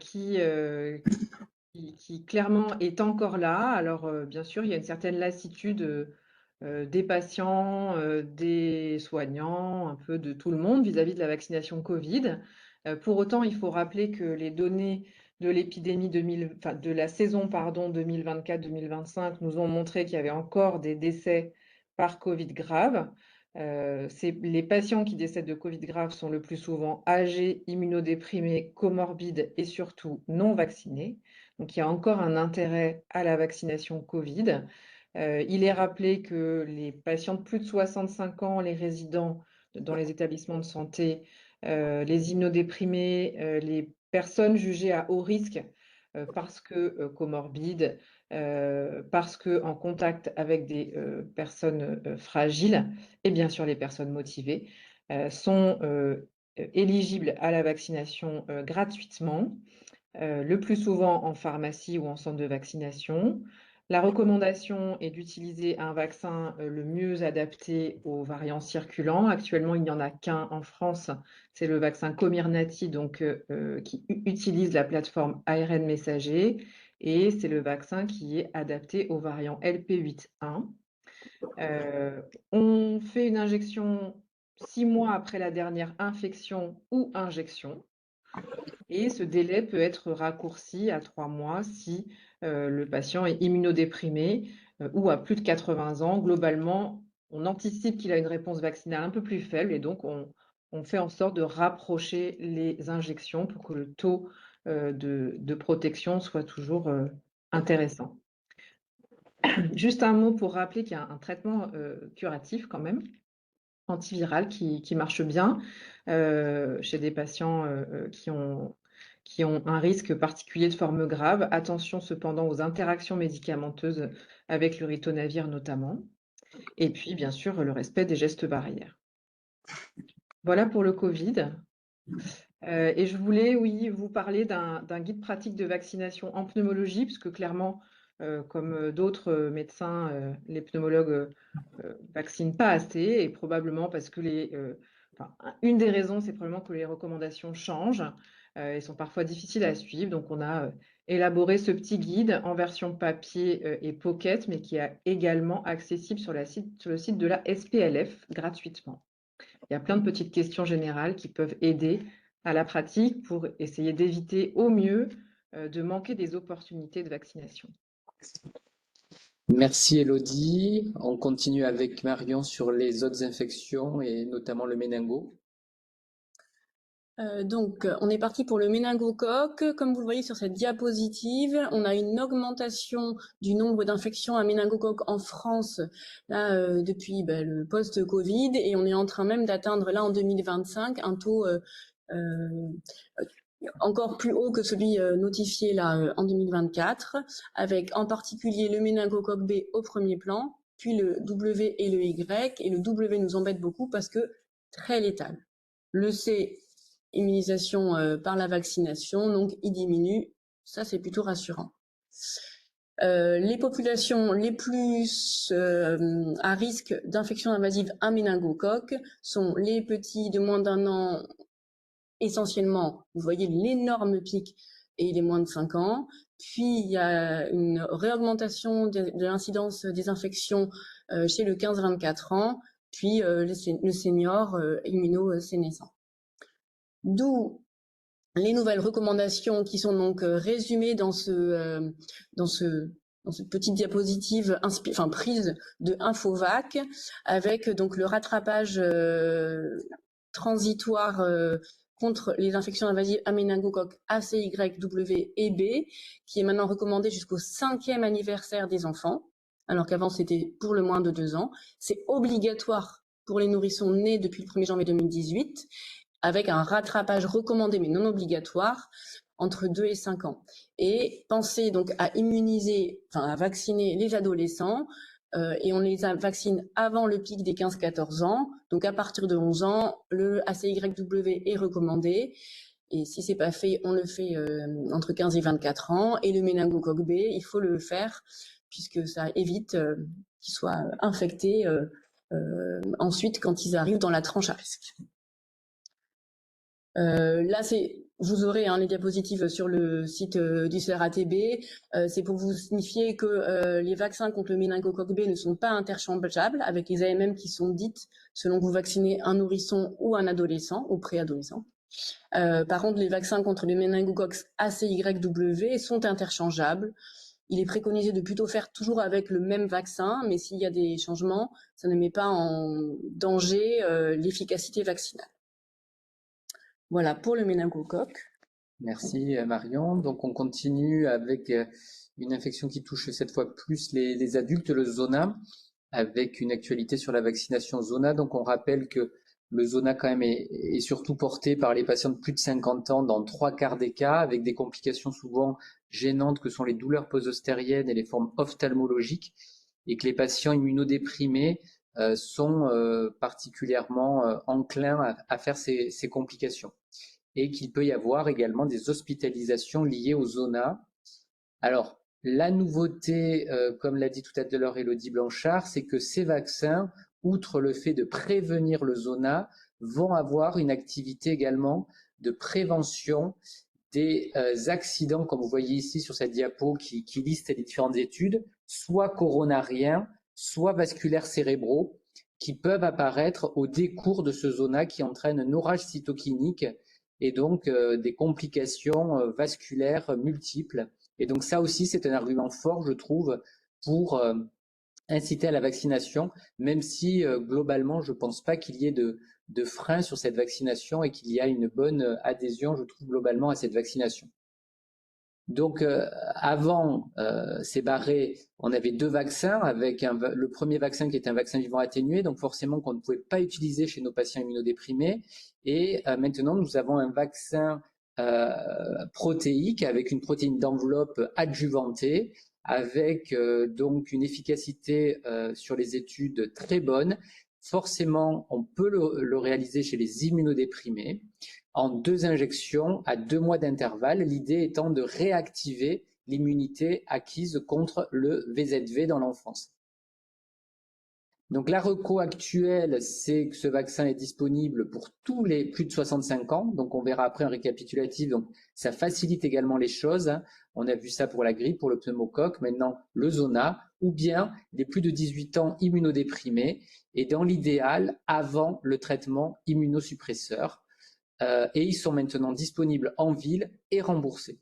qui clairement est encore là. Alors, bien sûr, il y a une certaine lassitude des patients, des soignants, un peu de tout le monde vis-à-vis de la vaccination Covid. Pour autant, il faut rappeler que les données de l'épidémie de la saison 2024-2025 nous ont montré qu'il y avait encore des décès par Covid grave. Les patients qui décèdent de Covid grave sont le plus souvent âgés, immunodéprimés, comorbides et surtout non vaccinés. Donc, il y a encore un intérêt à la vaccination Covid. Il est rappelé que les patients de plus de 65 ans, les résidents dans les établissements de santé, les immunodéprimés, les personnes jugées à haut risque parce que comorbides, parce qu'en contact avec des personnes fragiles et bien sûr les personnes motivées sont éligibles à la vaccination gratuitement, le plus souvent en pharmacie ou en centre de vaccination. La recommandation est d'utiliser un vaccin le mieux adapté aux variants circulants. Actuellement, il n'y en a qu'un en France, c'est le vaccin Comirnaty, donc, qui utilise la plateforme ARN messager, et c'est le vaccin qui est adapté aux variants LP8.1. On fait une injection 6 mois après la dernière infection ou injection. Et ce délai peut être raccourci à 3 mois si le patient est immunodéprimé ou a plus de 80 ans. Globalement, on anticipe qu'il a une réponse vaccinale un peu plus faible et donc on fait en sorte de rapprocher les injections pour que le taux de protection soit toujours intéressant. Juste un mot pour rappeler qu'il y a un traitement curatif quand même, antiviral qui marche bien chez des patients qui ont un risque particulier de forme grave. Attention cependant aux interactions médicamenteuses avec le ritonavir notamment. Et puis, bien sûr, le respect des gestes barrières. Voilà pour le Covid. Et je voulais, oui, vous parler d'un guide pratique de vaccination en pneumologie, parce que clairement, comme d'autres médecins, les pneumologues vaccinent pas assez, et probablement parce que une des raisons, c'est probablement que les recommandations changent. Ils sont parfois difficiles à suivre, donc on a élaboré ce petit guide en version papier et pocket, mais qui est également accessible sur le site de la SPLF gratuitement. Il y a plein de petites questions générales qui peuvent aider à la pratique pour essayer d'éviter au mieux de manquer des opportunités de vaccination. Merci Elodie. On continue avec Marion sur les autres infections et notamment le méningo. Donc, on est parti pour le méningocoque. Comme vous le voyez sur cette diapositive, on a une augmentation du nombre d'infections à méningocoque en France là, depuis le post-Covid, et on est en train même d'atteindre là en 2025 un taux encore plus haut que celui notifié là en 2024, avec en particulier le méningocoque B au premier plan, puis le W et le Y, et le W nous embête beaucoup parce que très létal. Le C, immunisation par la vaccination, donc il diminue, ça c'est plutôt rassurant. Les populations les plus à risque d'infection invasive à méningocoque sont les petits de moins d'1 an, essentiellement, vous voyez l'énorme pic, et les moins de 5 ans. Puis il y a une réaugmentation de l'incidence des infections chez le 15-24 ans, puis le senior immunosénescent. D'où les nouvelles recommandations qui sont donc résumées dans cette petite diapositive prise de Infovac, avec donc le rattrapage transitoire contre les infections invasives à méningocoque A, C, Y, W et B, qui est maintenant recommandé jusqu'au 5e anniversaire des enfants, alors qu'avant c'était pour le moins de 2 ans. C'est obligatoire pour les nourrissons nés depuis le 1er janvier 2018, avec un rattrapage recommandé mais non obligatoire entre 2 et 5 ans. Et pensez donc à à vacciner les adolescents, et on les vaccine avant le pic des 15-14 ans. Donc à partir de 11 ans, le ACYW est recommandé. Et si c'est pas fait, on le fait entre 15 et 24 ans. Et le méningocoque B, il faut le faire puisque ça évite qu'ils soient infectés ensuite quand ils arrivent dans la tranche à risque. Là, vous aurez les diapositives sur le site du CRATB. C'est pour vous signifier que les vaccins contre le méningocoque B ne sont pas interchangeables avec les AMM qui sont dites selon que vous vaccinez un nourrisson ou un adolescent ou préadolescent. Par contre, les vaccins contre le méningocoque ACYW sont interchangeables. Il est préconisé de plutôt faire toujours avec le même vaccin, mais s'il y a des changements, ça ne met pas en danger l'efficacité vaccinale. Voilà pour le méningocoque. Merci Marion. Donc on continue avec une infection qui touche cette fois plus les adultes, le zona, avec une actualité sur la vaccination zona. Donc on rappelle que le zona quand même est surtout porté par les patients de plus de 50 ans dans 3/4 des cas, avec des complications souvent gênantes que sont les douleurs post-ostériennes et les formes ophtalmologiques, et que les patients immunodéprimés sont particulièrement enclins à faire ces complications, et qu'il peut y avoir également des hospitalisations liées au zona. Alors, la nouveauté, comme l'a dit tout à l'heure Élodie Blanchard, c'est que ces vaccins, outre le fait de prévenir le zona, vont avoir une activité également de prévention des accidents, comme vous voyez ici sur cette diapo qui liste les différentes études, soit coronariens, soit vasculaires cérébraux, qui peuvent apparaître au décours de ce zona, qui entraîne un orage cytokinique et donc des complications vasculaires multiples. Et donc ça aussi, c'est un argument fort, je trouve, pour inciter à la vaccination, même si globalement, je ne pense pas qu'il y ait de frein sur cette vaccination et qu'il y a une bonne adhésion, je trouve, globalement à cette vaccination. Donc avant ces barrés, on avait 2 vaccins, avec le premier vaccin qui était un vaccin vivant atténué, donc forcément qu'on ne pouvait pas utiliser chez nos patients immunodéprimés. Et maintenant, nous avons un vaccin protéique avec une protéine d'enveloppe adjuvantée, avec donc une efficacité sur les études très bonne. Forcément, on peut le réaliser chez les immunodéprimés en 2 injections à 2 mois d'intervalle, l'idée étant de réactiver l'immunité acquise contre le VZV dans l'enfance. Donc la reco actuelle, c'est que ce vaccin est disponible pour tous les plus de 65 ans. Donc on verra après un récapitulatif. Donc ça facilite également les choses, hein. On a vu ça pour la grippe, pour le pneumocoque, maintenant le zona, ou bien les plus de 18 ans immunodéprimés, et dans l'idéal, avant le traitement immunosuppresseur. Et ils sont maintenant disponibles en ville et remboursés.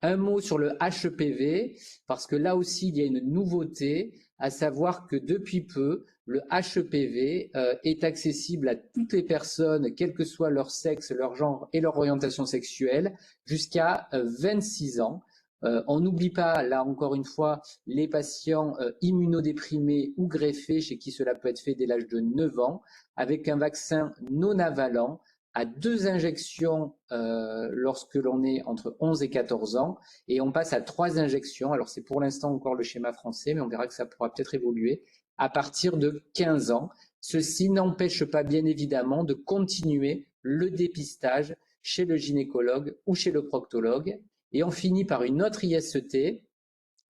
Un mot sur le HPV, parce que là aussi, il y a une nouveauté, à savoir que depuis peu, le HPV est accessible à toutes les personnes, quel que soit leur sexe, leur genre et leur orientation sexuelle, jusqu'à 26 ans. On n'oublie pas, là encore une fois, les patients immunodéprimés ou greffés, chez qui cela peut être fait dès l'âge de 9 ans, avec un vaccin non avalant, à 2 injections lorsque l'on est entre 11 et 14 ans, et on passe à 3 injections. Alors c'est pour l'instant encore le schéma français, mais on verra que ça pourra peut-être évoluer à partir de 15 ans. Ceci n'empêche pas bien évidemment de continuer le dépistage chez le gynécologue ou chez le proctologue. Et on finit par une autre IST,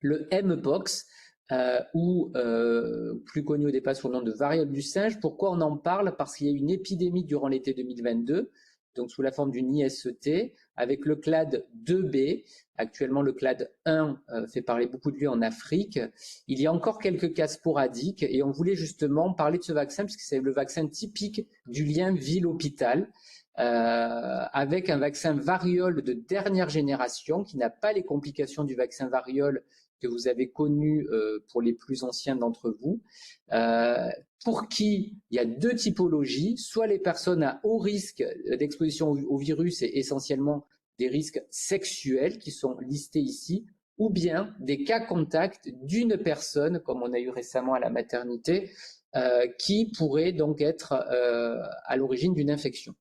le Mpox, ou plus connu au départ sous le nom de variole du singe. Pourquoi on en parle? Parce qu'il y a eu une épidémie durant l'été 2022, donc sous la forme d'une IST, avec le clade 2B. Actuellement, le clade 1 fait parler beaucoup de lui en Afrique. Il y a encore quelques cas sporadiques et on voulait justement parler de ce vaccin puisque c'est le vaccin typique du lien ville-hôpital. Avec un vaccin variole de dernière génération qui n'a pas les complications du vaccin variole que vous avez connu pour les plus anciens d'entre vous, pour qui il y a 2 typologies, soit les personnes à haut risque d'exposition au virus et essentiellement des risques sexuels qui sont listés ici, ou bien des cas contacts d'une personne, comme on a eu récemment à la maternité, qui pourrait donc être à l'origine d'une infection.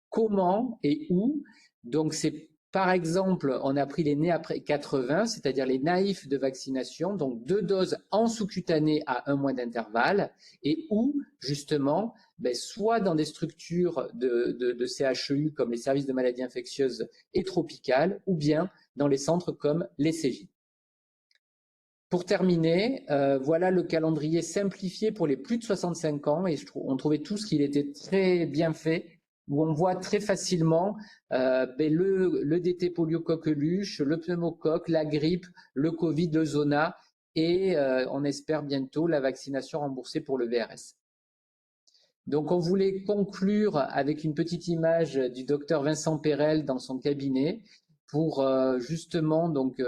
Comment et où? Donc c'est par exemple, on a pris les nés après 80, c'est-à-dire les naïfs de vaccination, donc 2 doses en sous-cutané à 1 mois d'intervalle, et où justement, soit dans des structures de CHU comme les services de maladies infectieuses et tropicales, ou bien dans les centres comme les CJ. Pour terminer, voilà le calendrier simplifié pour les plus de 65 ans, et on trouvait tous qu'il était très bien fait, où on voit très facilement le DT poliocoqueluche, le pneumocoque, la grippe, le Covid, le zona, et on espère bientôt la vaccination remboursée pour le VRS. Donc on voulait conclure avec une petite image du docteur Vincent Perel dans son cabinet pour justement donc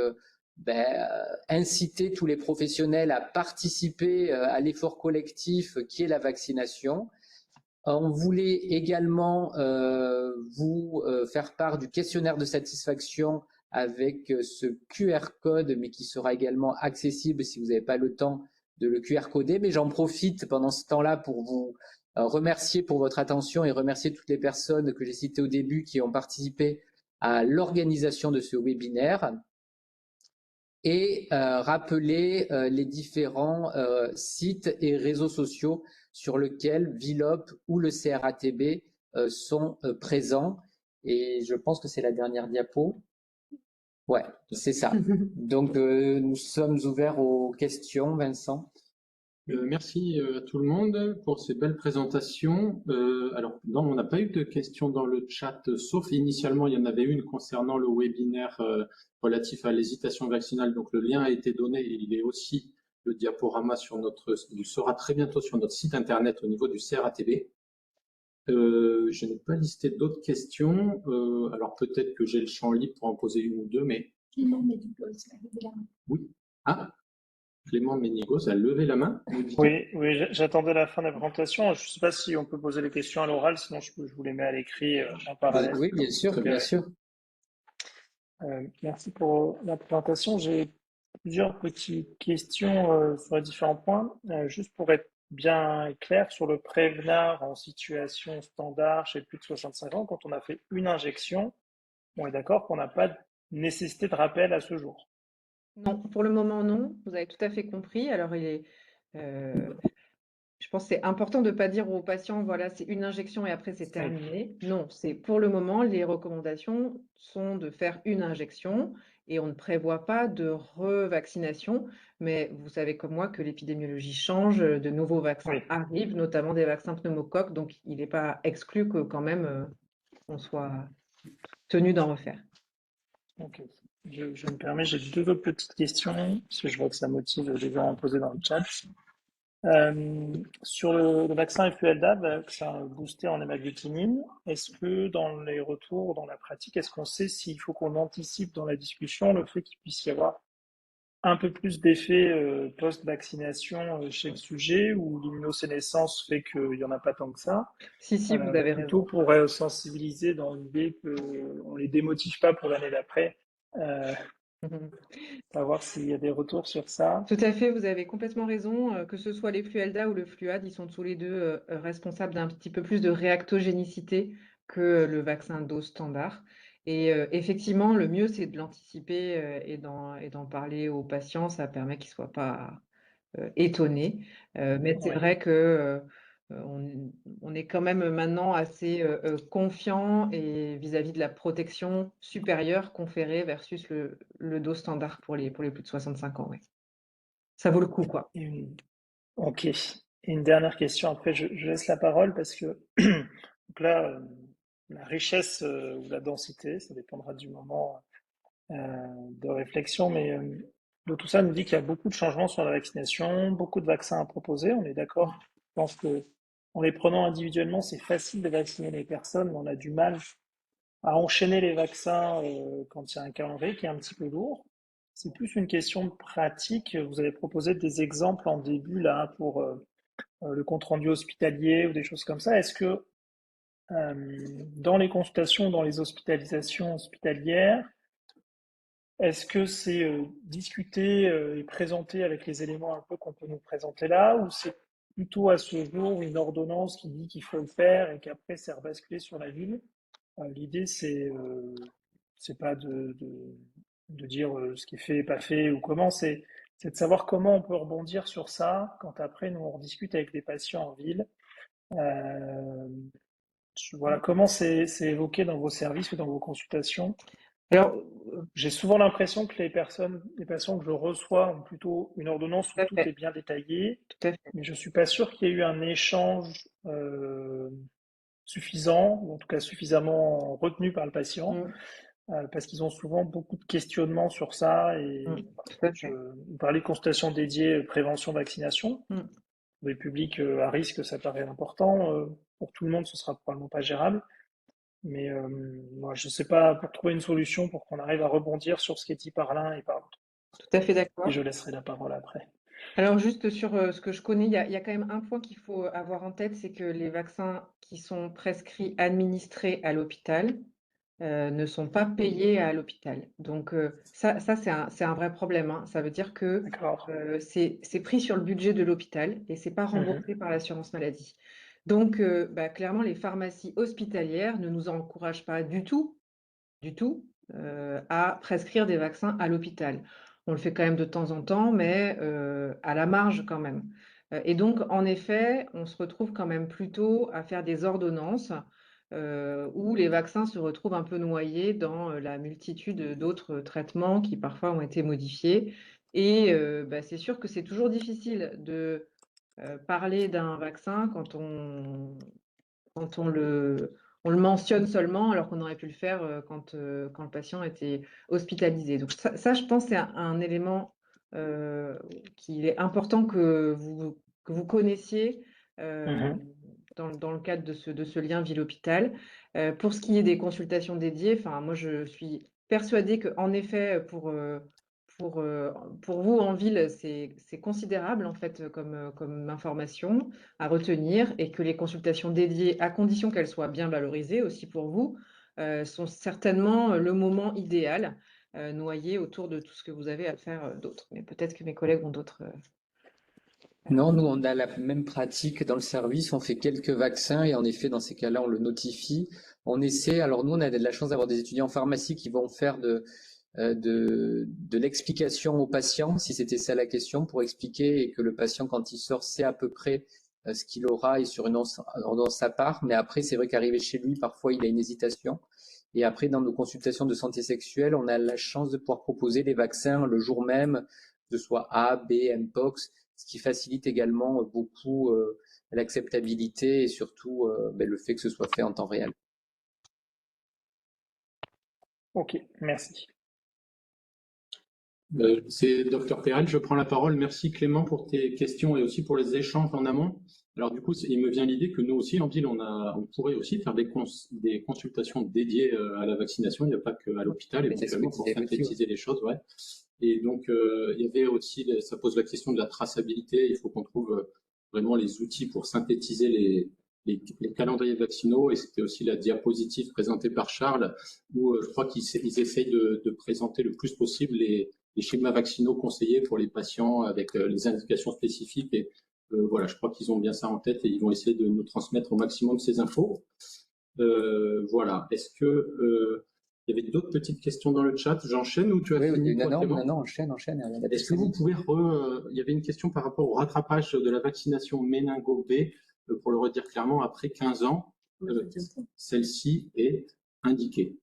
inciter tous les professionnels à participer à l'effort collectif qui est la vaccination. On voulait également vous faire part du questionnaire de satisfaction avec ce QR code, mais qui sera également accessible si vous n'avez pas le temps de le QR coder. Mais j'en profite pendant ce temps-là pour vous remercier pour votre attention et remercier toutes les personnes que j'ai citées au début qui ont participé à l'organisation de ce webinaire. Et rappeler les différents sites et réseaux sociaux sur lesquels VILOP ou le CRATB sont présents. Et je pense que c'est la dernière diapo. Ouais, c'est ça. Donc, nous sommes ouverts aux questions, Vincent. Merci à tout le monde pour ces belles présentations. Alors, non, on n'a pas eu de questions dans le chat, sauf initialement, il y en avait une concernant le webinaire relatif à l'hésitation vaccinale. Donc, le lien a été donné et il est aussi le diaporama il sera très bientôt sur notre site internet au niveau du CRATB. Je n'ai pas listé d'autres questions. Alors, peut-être que j'ai le champ libre pour en poser une ou deux, mais... Clément Ménigos a levé la main. Oui. Ah, Clément Ménigos a levé la main. Oui, j'attendais la fin de la présentation. Je ne sais pas si on peut poser les questions à l'oral, sinon je vous les mets à l'écrit en parallèle. Oui, bien sûr, bien sûr. Merci pour la présentation. J'ai plusieurs petites questions sur les différents points. Juste pour être bien clair sur le Prévenard en situation standard chez plus de 65 ans, quand on a fait une injection, on est d'accord qu'on n'a pas de nécessité de rappel à ce jour. Non, pour le moment, non. Vous avez tout à fait compris. Alors, je pense que c'est important de ne pas dire aux patients, voilà, c'est une injection et après c'est terminé. Non, c'est pour le moment, les recommandations sont de faire une injection et on ne prévoit pas de revaccination. Mais vous savez comme moi que l'épidémiologie change, de nouveaux vaccins Oui. arrivent, notamment des vaccins pneumocoques, donc il n'est pas exclu que quand même on soit tenu d'en refaire. Ok. Je me permets, j'ai deux autres petites questions, parce que je vois que ça motive les gens à en poser dans le chat. Sur le vaccin influenza, vaccin boosté en hémagglutinin, est-ce que dans les retours, dans la pratique, est-ce qu'on sait s'il faut qu'on anticipe dans la discussion le fait qu'il puisse y avoir un peu plus d'effet post-vaccination chez le sujet, ou l'immunosénescence fait qu'il n'y en a pas tant que ça? Si, vous avez Plutôt raison. pour sensibiliser dans l'idée qu'on ne les démotive pas pour l'année d'après. Savoir s'il y a des retours sur ça. Tout à fait, vous avez complètement raison. Que ce soit les Fluelda ou le Fluad, ils sont tous les deux responsables d'un petit peu plus de réactogénicité que le vaccin dose standard. Et effectivement, le mieux, c'est de l'anticiper et d'en parler aux patients. Ça permet qu'ils ne soient pas étonnés. Mais c'est Ouais. vrai que on est quand même maintenant assez confiant et vis-à-vis de la protection supérieure conférée versus le dos standard pour les plus de 65 ans. Ouais. Ça vaut le coup, quoi. Ok. Et une dernière question, après je laisse la parole parce que donc là, la richesse ou la densité, ça dépendra du moment de réflexion, mais de tout ça nous dit qu'il y a beaucoup de changements sur la vaccination, beaucoup de vaccins à proposer, on est d'accord. Je pense que en les prenant individuellement, c'est facile de vacciner les personnes, mais on a du mal à enchaîner les vaccins quand il y a un calendrier qui est un petit peu lourd. C'est plus une question de pratique. Vous avez proposé des exemples en début là pour le compte-rendu hospitalier ou des choses comme ça. Est-ce que dans les consultations, dans les hospitalisations hospitalières, est-ce que c'est discuté et présenté avec les éléments un peu qu'on peut nous présenter là, ou c'est plutôt à ce jour une ordonnance qui dit qu'il faut le faire et qu'après c'est rebasculé sur la ville? L'idée c'est pas de dire ce qui est fait et pas fait ou comment, c'est de savoir comment on peut rebondir sur ça quand après nous on rediscute avec des patients en ville. Euh, voilà, comment c'est évoqué dans vos services ou dans vos consultations? Alors, J'ai souvent l'impression que les patients que je reçois ont plutôt une ordonnance où tout à tout fait, est bien détaillé, tout à fait. mais je suis pas sûr qu'il y ait eu un échange suffisant, ou en tout cas suffisamment retenu par le patient, parce qu'ils ont souvent beaucoup de questionnements sur ça. Et Tout à fait. vous parlez de consultation dédiée prévention vaccination. Mm. Pour les publics à risque, ça paraît important. Pour tout le monde, ce sera probablement pas gérable. Mais moi, je ne sais pas, pour trouver une solution pour qu'on arrive à rebondir sur ce qui est dit par l'un et par l'autre. Tout à fait Et d'accord. je laisserai la parole après. Alors, juste sur ce que je connais, il y a quand même un point qu'il faut avoir en tête, c'est que les vaccins qui sont prescrits, administrés à l'hôpital, ne sont pas payés à l'hôpital. Donc, ça c'est un vrai problème, hein. Ça veut dire que D'accord. c'est pris sur le budget de l'hôpital et c'est pas remboursé par l'assurance maladie. Donc, clairement, les pharmacies hospitalières ne nous encouragent pas du tout, à prescrire des vaccins à l'hôpital. On le fait quand même de temps en temps, mais à la marge quand même. Et donc, en effet, on se retrouve quand même plutôt à faire des ordonnances où les vaccins se retrouvent un peu noyés dans la multitude d'autres traitements qui parfois ont été modifiés. Et c'est sûr que c'est toujours difficile de parler d'un vaccin quand on le mentionne seulement, alors qu'on aurait pu le faire quand le patient était hospitalisé. Donc ça je pense, c'est un élément qu'il est important que vous connaissiez dans le cadre de ce lien ville-hôpital. Pour ce qui est des consultations dédiées, moi je suis persuadée qu'en effet, pour vous en ville, c'est considérable en fait comme information à retenir, et que les consultations dédiées, à condition qu'elles soient bien valorisées aussi pour vous, sont certainement le moment idéal, noyé autour de tout ce que vous avez à faire d'autre. Mais peut-être que mes collègues ont d'autres. Non, nous, on a la même pratique dans le service. On fait quelques vaccins et en effet, dans ces cas-là, on le notifie. On essaie. Alors nous, on a de la chance d'avoir des étudiants en pharmacie qui vont faire de l'explication au patient, si c'était ça la question, pour expliquer et que le patient, quand il sort, sait à peu près ce qu'il aura et sur une ordonnance à part. Mais après, c'est vrai qu'arrivé chez lui, parfois, il a une hésitation. Et après, dans nos consultations de santé sexuelle, on a la chance de pouvoir proposer les vaccins le jour même, que ce soit A, B, Mpox, ce qui facilite également beaucoup l'acceptabilité et surtout le fait que ce soit fait en temps réel. Ok, merci. C'est Dr Perel, je prends la parole. Merci Clément pour tes questions et aussi pour les échanges en amont. Alors du coup, il me vient l'idée que nous aussi, en ville, on pourrait aussi faire des consultations dédiées à la vaccination. Il n'y a pas qu'à l'hôpital, éventuellement, pour synthétiser les choses. Ouais. Et donc, il y avait aussi, ça pose la question de la traçabilité. Il faut qu'on trouve vraiment les outils pour synthétiser les calendriers vaccinaux. Et c'était aussi la diapositive présentée par Charles, où je crois qu'ils essayent de présenter le plus possible les schémas vaccinaux conseillés pour les patients avec les indications spécifiques. Et voilà, je crois qu'ils ont bien ça en tête et ils vont essayer de nous transmettre au maximum ces infos. Voilà. Est-ce que il y avait d'autres petites questions dans le chat? J'enchaîne ou tu as fini? Non, enchaîne. Est-ce que vous pouvez il y avait une question par rapport au rattrapage de la vaccination méningo B, pour le redire clairement, après 15 ans, celle-ci est indiquée.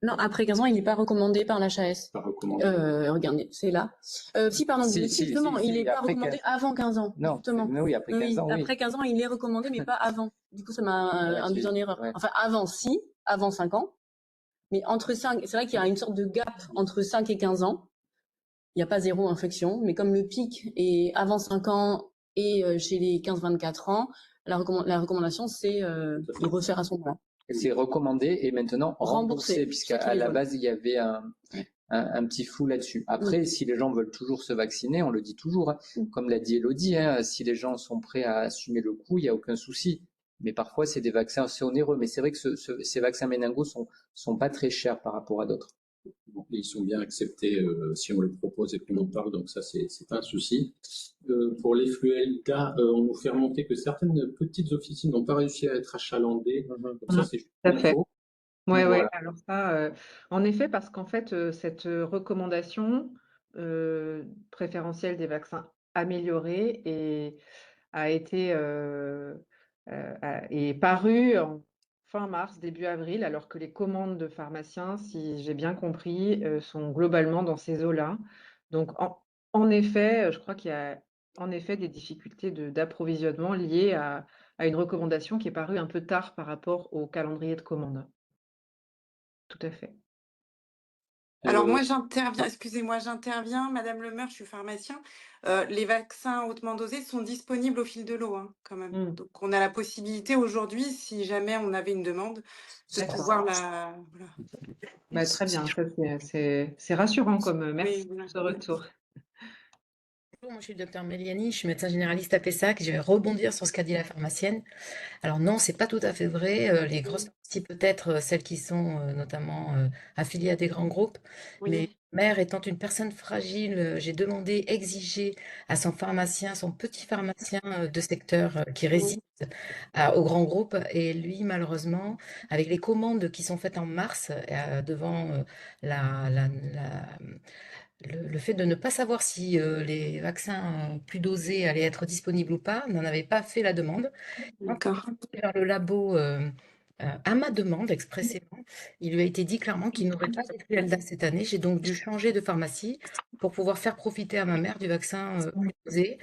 Non, après 15 ans, il n'est pas recommandé par l'HAS. Pas recommandé. Regardez, c'est là. Pardon, justement, il n'est pas recommandé avant 15 ans. Non, justement. Oui, après 15 ans, oui. Après 15 ans, il est recommandé, mais pas avant. Du coup, ça m'a induit en erreur. Ouais. Enfin, avant 5 ans. Mais entre 5, c'est vrai qu'il y a une sorte de gap entre 5 et 15 ans. Il n'y a pas zéro infection, mais comme le pic est avant 5 ans et chez les 15-24 ans, la recommandation, c'est de refaire à ce moment-là. C'est recommandé et maintenant remboursé, puisqu'à la base, il y avait un petit flou là-dessus. Après, si les gens veulent toujours se vacciner, on le dit toujours, hein, comme l'a dit Elodie, hein, si les gens sont prêts à assumer le coût, il n'y a aucun souci. Mais parfois, c'est des vaccins assez onéreux. Mais c'est vrai que ces vaccins méningo sont pas très chers par rapport à d'autres. Bon, ils sont bien acceptés si on les propose et qu'on en parle, donc ça, c'est pas un souci. Pour les Fluelda, on nous fait remonter que certaines petites officines n'ont pas réussi à être achalandées. Donc ça, c'est juste tout à fait. Oui, voilà. alors ça, en effet, parce qu'en fait, cette recommandation préférentielle des vaccins améliorés a été est parue en fin mars, début avril, alors que les commandes de pharmaciens, si j'ai bien compris, sont globalement dans ces eaux-là. Donc, en effet, je crois qu'il y a en effet des difficultés d'approvisionnement liées à une recommandation qui est parue un peu tard par rapport au calendrier de commande. Tout à fait. Alors moi j'interviens, Madame Lemeur, je suis pharmacien. Les vaccins hautement dosés sont disponibles au fil de l'eau, hein, quand même. Donc on a la possibilité aujourd'hui, si jamais on avait une demande, de pouvoir la... Voilà. Très bien, c'est rassurant comme merci pour ce retour. Bonjour, moi je suis le docteur Méliani, je suis médecin généraliste à Pessac. Je vais rebondir sur ce qu'a dit la pharmacienne. Alors non, c'est pas tout à fait vrai. Les grosses pharmacies, peut-être celles qui sont notamment affiliées à des grands groupes, mais mère étant une personne fragile, j'ai demandé, exigé à son pharmacien, son petit pharmacien de secteur qui résiste au grand groupe, et lui malheureusement, avec les commandes qui sont faites en mars devant le fait de ne pas savoir si les vaccins plus dosés allaient être disponibles ou pas, n'en avait pas fait la demande. D'accord. Vers le labo, à ma demande expressément, il lui a été dit clairement qu'il n'aurait pas de Fluelda cette année. J'ai donc dû changer de pharmacie pour pouvoir faire profiter à ma mère du vaccin plus dosé.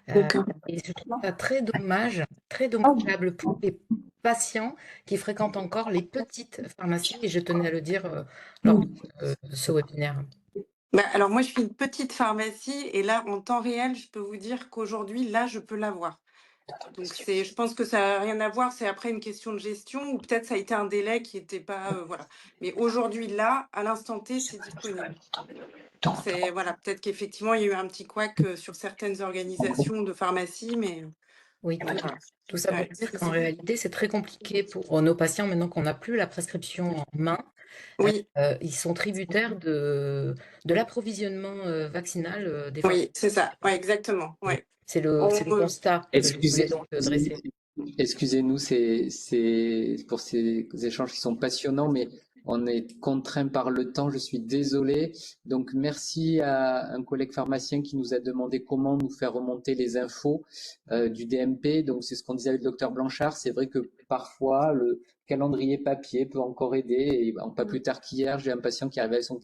Et je trouve ça très dommage, très dommageable pour les patients qui fréquentent encore les petites pharmacies, et je tenais à le dire lors de ce webinaire. Alors moi je suis une petite pharmacie et là en temps réel je peux vous dire qu'aujourd'hui là je peux l'avoir. Donc je pense que ça n'a rien à voir, c'est après une question de gestion ou peut-être ça a été un délai qui n'était pas voilà. Mais aujourd'hui là, à l'instant T, c'est disponible. Voilà, peut-être qu'effectivement il y a eu un petit couac sur certaines organisations de pharmacie, mais oui, tout ça pour dire qu'en réalité c'est très compliqué pour nos patients maintenant qu'on n'a plus la prescription en main. Oui. Ils sont tributaires de l'approvisionnement vaccinal des Oui, c'est ça, exactement. Ouais. C'est le constat que je voulais donc dresser. Excusez-nous, c'est pour ces échanges qui sont passionnants, mais On est contraint par le temps, je suis désolé. Donc, merci à un collègue pharmacien qui nous a demandé comment nous faire remonter les infos du DMP. Donc, c'est ce qu'on disait avec le docteur Blanchard. C'est vrai que parfois, le calendrier papier peut encore aider. Et pas plus tard qu'hier, j'ai un patient qui arrivait avec son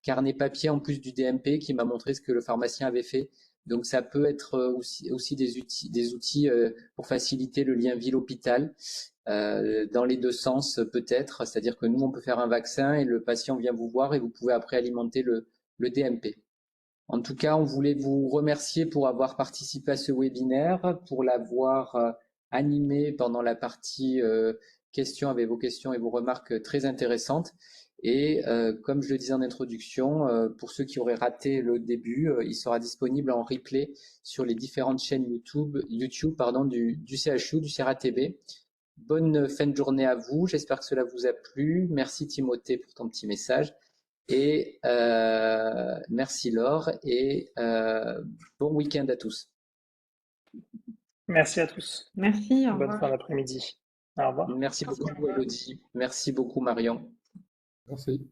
carnet papier en plus du DMP qui m'a montré ce que le pharmacien avait fait. Donc, ça peut être aussi des outils pour faciliter le lien ville-hôpital. Dans les deux sens peut-être, c'est-à-dire que nous on peut faire un vaccin et le patient vient vous voir et vous pouvez après alimenter le DMP. En tout cas, on voulait vous remercier pour avoir participé à ce webinaire, pour l'avoir animé pendant la partie questions avec vos questions et vos remarques très intéressantes. Et comme je le disais en introduction, pour ceux qui auraient raté le début, il sera disponible en replay sur les différentes chaînes YouTube du CHU, du CRATB. Bonne fin de journée à vous, j'espère que cela vous a plu. Merci Timothée pour ton petit message. Et merci Laure et bon week-end à tous. Merci à tous. Merci, au Bonne revoir. fin d'après-midi. Au revoir. Merci beaucoup Elodie, merci beaucoup Marion. Merci.